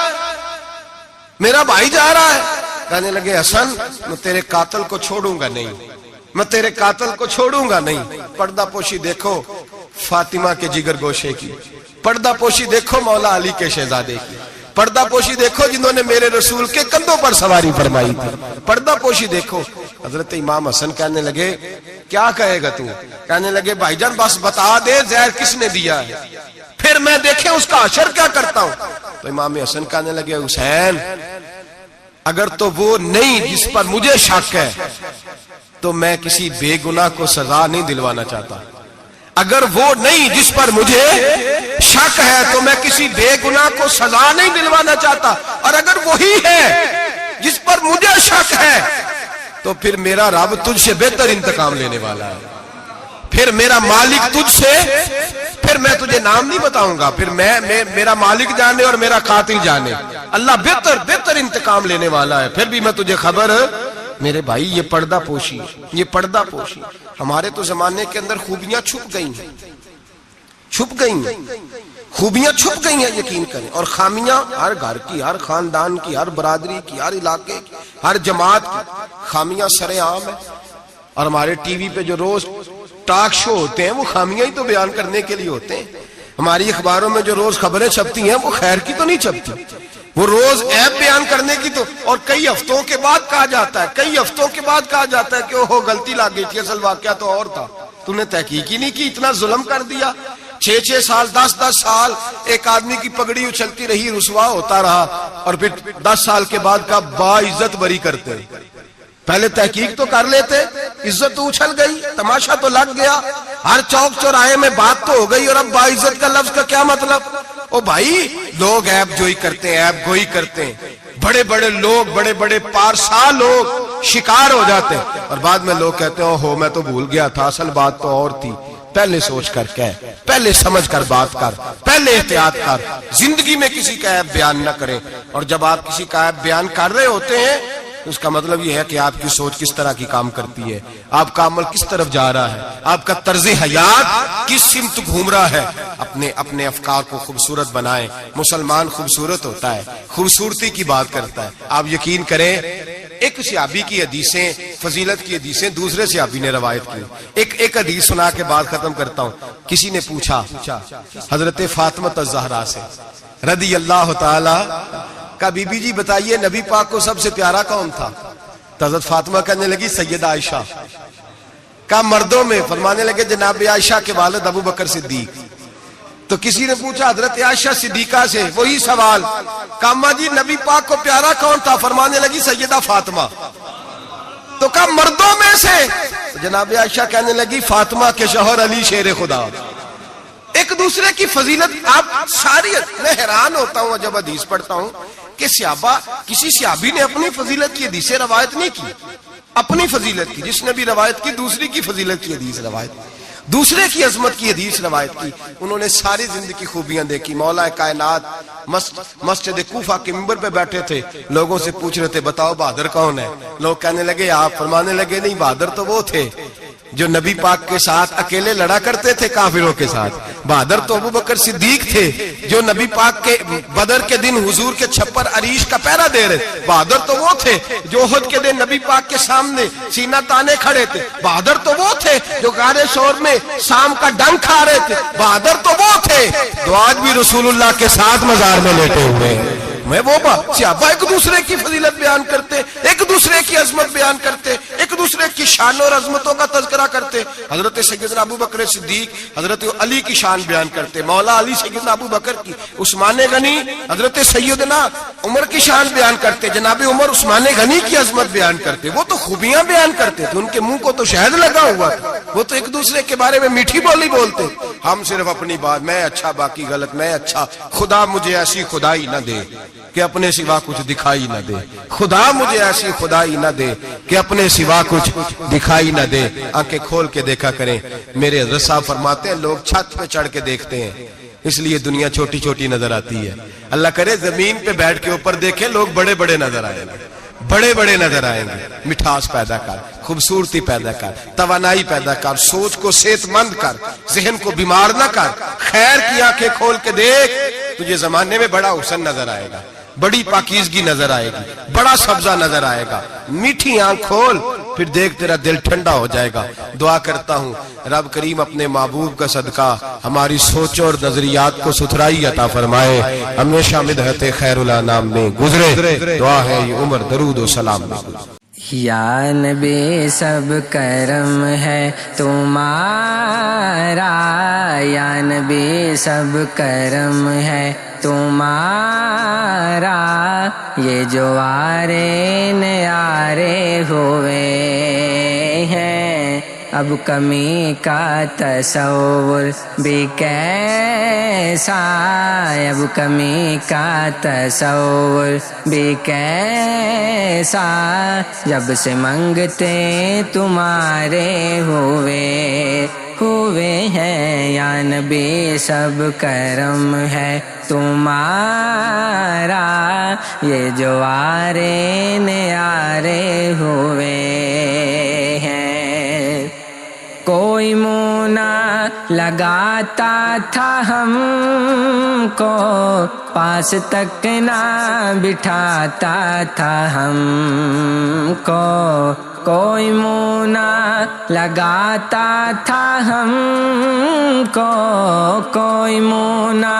میرا بھائی جا رہا ہے۔ کہنے لگے حسن میں تیرے قاتل کو چھوڑوں گا نہیں، میں تیرے قاتل کو چھوڑوں گا نہیں۔ پردہ پوشی دیکھو فاطمہ کے جگر گوشے کی، پردہ پوشی دیکھو مولا علی کے شہزادے کی، پردہ پوشی دیکھو جنہوں نے میرے رسول کے کندھوں پر سواری فرمائی تھی، پردہ پوشی دیکھو۔ حضرت امام حسن کہنے لگے کیا کہے گا تو؟ کہنے لگے بھائی جان بس بتا دے زہر کس نے دیا ہے، پھر میں دیکھیں اس کا حشر کیا کرتا ہوں۔ تو امام حسن کہنے لگے حسین اگر تو وہ نہیں جس پر مجھے شک ہے تو میں کسی بے گناہ کو سزا نہیں دلوانا چاہتا، اگر وہ نہیں جس پر مجھے شک ہے تو میں کسی بے گناہ کو سزا نہیں دلوانا چاہتا، اور اگر وہی ہے جس پر مجھے شک ہے تو پھر میرا رب تجھ سے بہتر انتقام لینے والا ہے، پھر میرا مالک تجھ سے، پھر میں تجھے نام نہیں بتاؤں گا، پھر میرا مالک جانے اور میرا قاتل جانے، اللہ بہتر انتقام لینے والا ہے، پھر بھی میں تجھے خبر۔ میرے بھائی یہ پردہ پوشی، یہ پردہ پوشی۔ ہمارے تو زمانے کے اندر خوبیاں چھپ گئی ہیں، چھپ گئی ہیں، خوبیاں چھپ گئی ہیں یقین کریں، اور خامیاں ہر گھر کی، ہر خاندان کی، ہر برادری کی، ہر علاقے کی، ہر جماعت کی خامیاں سر عام ہیں۔ اور ہمارے ٹی وی پہ جو روز ٹاک شو ہوتے ہیں وہ خامیاں ہی تو بیان کرنے کے لیے ہوتے ہیں، ہماری اخباروں میں جو روز خبریں چھپتی ہیں وہ خیر کی تو نہیں چھپتی، وہ روز عیب بیان کرنے کی تو، اور کئی ہفتوں کے بعد کہا جاتا ہے، کئی ہفتوں کے بعد کہا جاتا ہے کہ اوہ غلطی لگ گئی تھی، اصل واقعہ تو اور تھا، تو نے تحقیق ہی نہیں کی، اتنا ظلم کر دیا۔ 6 سال 10 سال ایک آدمی کی پگڑی اچھلتی رہی، رسوا ہوتا رہا، اور پھر 10 سال کے بعد کا باعزت بری کرتے۔ پہلے تحقیق تو کر لیتے، عزت تو اچھل گئی، تماشا تو لگ گیا، ہر چوک چوراہے میں بات تو ہو گئی، اور اب باعزت کا لفظ کا کیا مطلب؟ او بھائی لوگ عیب جوئی کرتے ہیں، عیب گوئی کرتے ہیں، بڑے بڑے لوگ، بڑے بڑے پارسا لوگ شکار ہو جاتے ہیں، اور بعد میں لوگ کہتے ہیں اوہو میں تو بھول گیا تھا، اصل بات تو اور تھی۔ پہلے سوچ کر کہہ، پہلے سمجھ کر بات کر، پہلے احتیاط کر، زندگی میں کسی کا عیب بیان نہ کریں۔ اور جب آپ کسی کا عیب بیان کر رہے ہوتے ہیں اس کا مطلب یہ ہے کہ آپ کی سوچ کس طرح کی کام کرتی ہے، آپ کا عمل کس طرف جا رہا ہے، آپ کا طرز حیات کس سمت گھوم رہا ہے۔ اپنے افکار کو خوبصورت بنائیں۔ مسلمان خوبصورت ہوتا ہے، خوبصورتی کی بات کرتا ہے۔ آپ یقین کریں ایک صحابی کی حدیثیں، فضیلت کی حدیثیں دوسرے صحابی نے روایت کی۔ ایک حدیث سنا کے بات ختم کرتا ہوں۔ کسی نے پوچھا حضرت فاطمہ الزہرا سے رضی اللہ تعالی کا، بی بی جی بتائیے نبی پاک کو سب سے پیارا کون تھا؟ حضرت فاطمہ کہنے لگی سیدہ عائشہ۔ کہا مردوں میں، فرمانے لگے جناب عائشہ کے والد ابو بکر صدیق۔ تو کسی نے پوچھا حضرت عائشہ صدیقہ سے وہی سوال، کہا اماں جی نبی پاک کو پیارا کون تھا؟ فرمانے لگی سیدہ فاطمہ۔ تو کہا مردوں میں سے؟ جناب عائشہ کہنے لگی فاطمہ کے شوہر علی شیر خدا۔ ایک دوسرے کی فضیلت، آپ ساری، میں حیران ہوتا ہوں جب حدیث پڑھتا ہوں کہ صحابہ، کسی صحابی نے اپنی فضیلت کی حدیث روایت نہیں کی، اپنی فضیلت کی، جس نے بھی روایت کی دوسری کی فضیلت کی حدیث روایت کی، دوسرے کی عظمت کی حدیث روایت کی۔ انہوں نے ساری زندگی کی خوبیاں دیکھی۔ مولا کائنات مسجد کوفہ کے منبر پہ بیٹھے تھے، لوگوں سے پوچھ رہے تھے بتاؤ بہادر کون ہے؟ لوگ کہنے لگے آپ، فرمانے لگے نہیں، بہادر تو وہ تھے جو نبی پاک کے ساتھ اکیلے لڑا کرتے تھے کافروں کے ساتھ۔ بہادر تو ابو بکر صدیق تھے جو نبی پاک کے بدر کے دن حضور کے چھپر عریش کا پہرا دے رہے۔ بہادر تو وہ تھے جو احد کے دن نبی پاک کے سامنے سینہ تانے کھڑے تھے۔ بہادر تو وہ تھے جو غار ثور میں شام کا ڈنگ کھا رہے تھے۔ بہادر تو وہ تھے جو آج بھی رسول اللہ کے ساتھ مزار میں لیٹے ہوئے ہیں۔ میں وہ صحابہ ایک دوسرے کی فضیلت بیان کرتے، ایک دوسرے کی عظمت بیان کرتے، ایک دوسرے کی شان اور عظمتوں کا تذکرہ کرتے۔ حضرت سیدنا ابو بکر صدیق حضرت علی کی شان بیان کرتے، مولا علی سیدنا ابو بکر کی، عثمان غنی حضرت سیدنا عمر کی شان بیان کرتے، جناب عمر عثمان غنی کی عظمت بیان کرتے۔ وہ تو خوبیاں بیان کرتے تھے، ان کے منہ کو تو شہد لگا ہوا تھا، وہ تو ایک دوسرے کے بارے میں میٹھی بولی بولتے۔ ہم صرف اپنی بات، میں اچھا باقی غلط، میں اچھا، خدا مجھے ایسی خدائی نہ دے کہ اپنے سوا کچھ دکھائی نہ دے، خدا مجھے ایسی خدائی نہ دے کہ اپنے سوا کچھ دکھائی نہ دے۔ آنکھیں کھول کے دیکھا کریں، میرے رسا فرماتے ہیں لوگ چھت پہ چڑھ کے دیکھتے ہیں اس لیے دنیا چھوٹی چھوٹی نظر آتی ہے۔ اللہ کرے زمین پہ بیٹھ کے اوپر دیکھیں لوگ بڑے بڑے نظر آئیں گے، بڑے بڑے نظر آئیں گے۔ مٹھاس پیدا کر، خوبصورتی پیدا کر، توانائی پیدا کر، سوچ کو صحت مند کر، ذہن کو بیمار نہ کر، خیر کی آنکھیں کھول کے دیکھ، تجھے زمانے میں بڑا حسن نظر آئے گا، بڑی پاکیزگی نظر آئے گی، بڑا سبزہ نظر آئے گا۔ میٹھی آنکھ کھول، پھر دیکھ تیرا دل ٹھنڈا ہو جائے گا۔ دعا کرتا ہوں رب کریم اپنے محبوب کا صدقہ ہماری سوچوں اور نظریات کو ستھرائی عطا فرمائے، ہمیشہ مدحت خیر الانام میں گزرے۔ دعا ہے یہ عمر درود و سلام میں گزرے۔ یا نبی سب کرم ہے تمہارا، یا نبی سب کرم ہے تمہارا، یہ جو آرے نیارے ہوئے ہیں، اب کمی کا تصور بھی کیسا، اب کمی کا تصور بھی کیسا، جب سے منگتے تمہارے ہوئے ہیں، یا نبی سب کرم ہے تمہارا، یہ جو آرے نیارے ہوئے ہیں۔ کوئی منہ نہ لگاتا تھا ہم کو، پاس تک نہ بٹھاتا تھا ہم کو، کوئی منہ نہ لگاتا تھا ہم کو، کوئی منہ نہ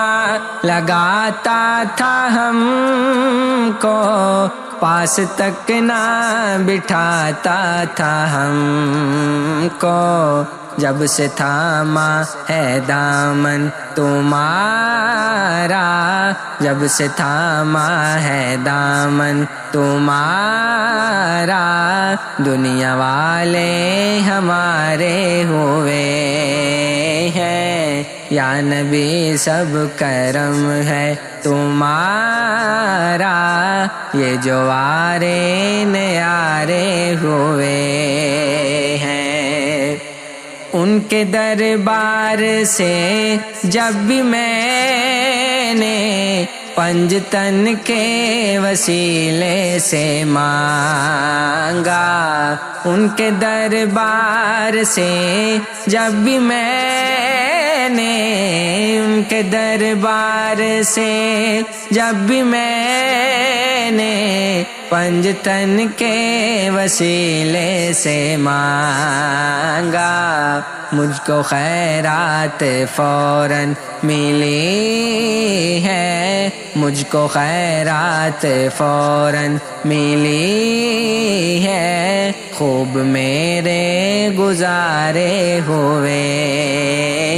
لگاتا تھا ہم کو، پاس تک نہ بٹھاتا تھا ہم کو، جب سے تھاما ہے دامن تمہارا، جب سے تھاما ہے دامن تمہارا، دنیا والے ہمارے ہوئے ہیں، یا نبی سب کرم ہے تمہارا، یہ جو آرے نیارے ہوئے ہیں۔ ان کے دربار سے جب بھی میں نے پنجتن کے وسیلے سے مانگا، ان کے دربار سے جب بھی میں نے، ان کے دربار سے جب بھی میں نے پنجتن کے وسیلے سے مانگا، مجھ کو خیرات فوراً ملی ہے، مجھ کو خیرات فوراً ملی ہے، خوب میرے گزارے ہوئے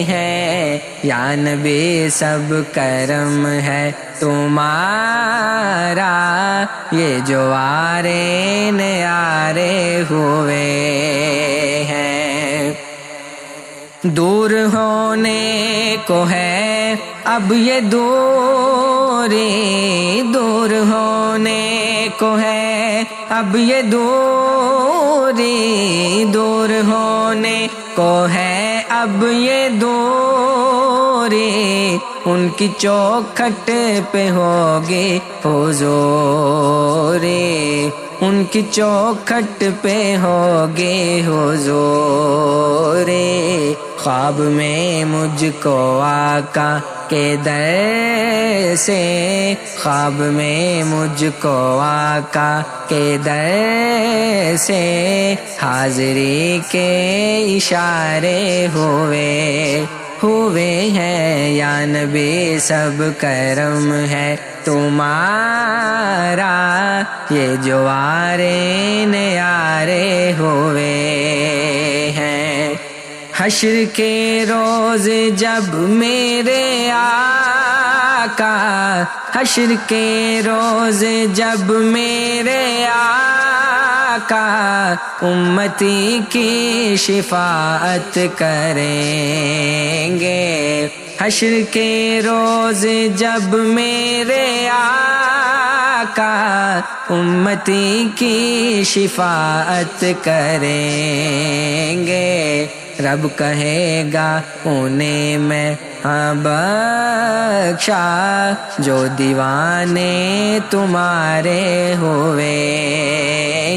ہیں، یا نبی سب کرم ہے تمہارا، یہ جو آرے نیارے ہوئے ہیں۔ دور ہونے کو ہے اب یہ دوری، دور ہونے کو ہے اب یہ دوری، دور ہونے کو ہے اب یہ دوری، ان کی چوکھٹ پہ ہوگی حضوری، ان کی چوکھٹ پہ ہوگی حضوری۔ خواب میں مجھ کو آقا کے در سے، خواب میں مجھ کو آقا کے در سے حاضری کے اشارے ہوئے ہیں، یا نبی سب کرم ہے تمہارا، یہ جو آرے نیارے ہوئے ہیں۔ حشر کے روز جب میرے آقا، حشر کے روز جب میرے آقا امتی کی شفاعت کریں گے، حشر کے روز جب میرے آقا امتی کی شفاعت کریں گے، رب کہے گا انہیں میں ہاں بخشا، جو دیوانے تمہارے ہوئے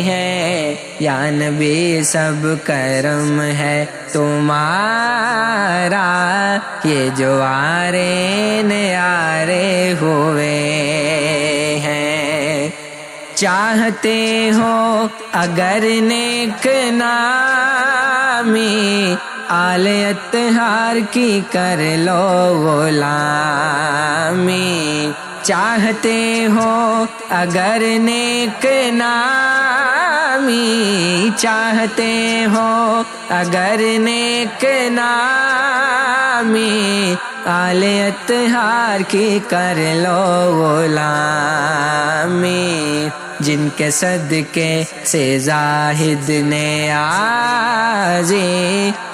ہیں، یا نبی سب کرم ہے تمہارا، یہ جو آرے نیارے ہوئے ہیں۔ چاہتے ہو اگر نیک نامی، آل اطہار کی کر لو غلامی، چاہتے ہو اگر نیک نامی، چاہتے ہو اگر نیک نامی، آل اطہار کی کر لو غلامی، جن کے صدقے سے زاہد نیازی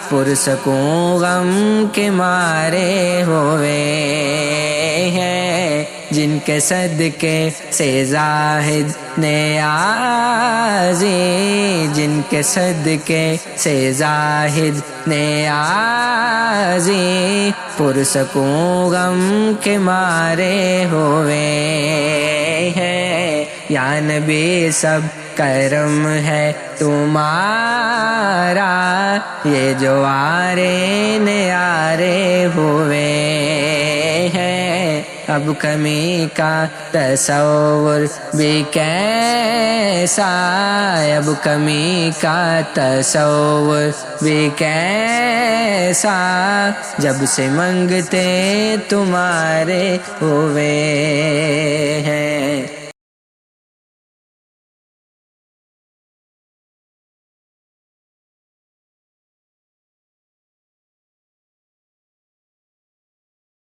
پرسکون غم کے مارے ہوئے ہیں، جن کے صدقے سے زاہد نیازی، جن کے صدقے سے زاہد نیازی پرسکون غم کے مارے ہوئے ہیں، یا نبی سب کرم ہے تمہارا، یہ جو آرے نیارے ہوئے ہیں۔ اب کمی کا تصور بھی کیسا، اب کمی کا تصور بھی کیسا، جب سے منگتے تمہارے ہوئے ہیں۔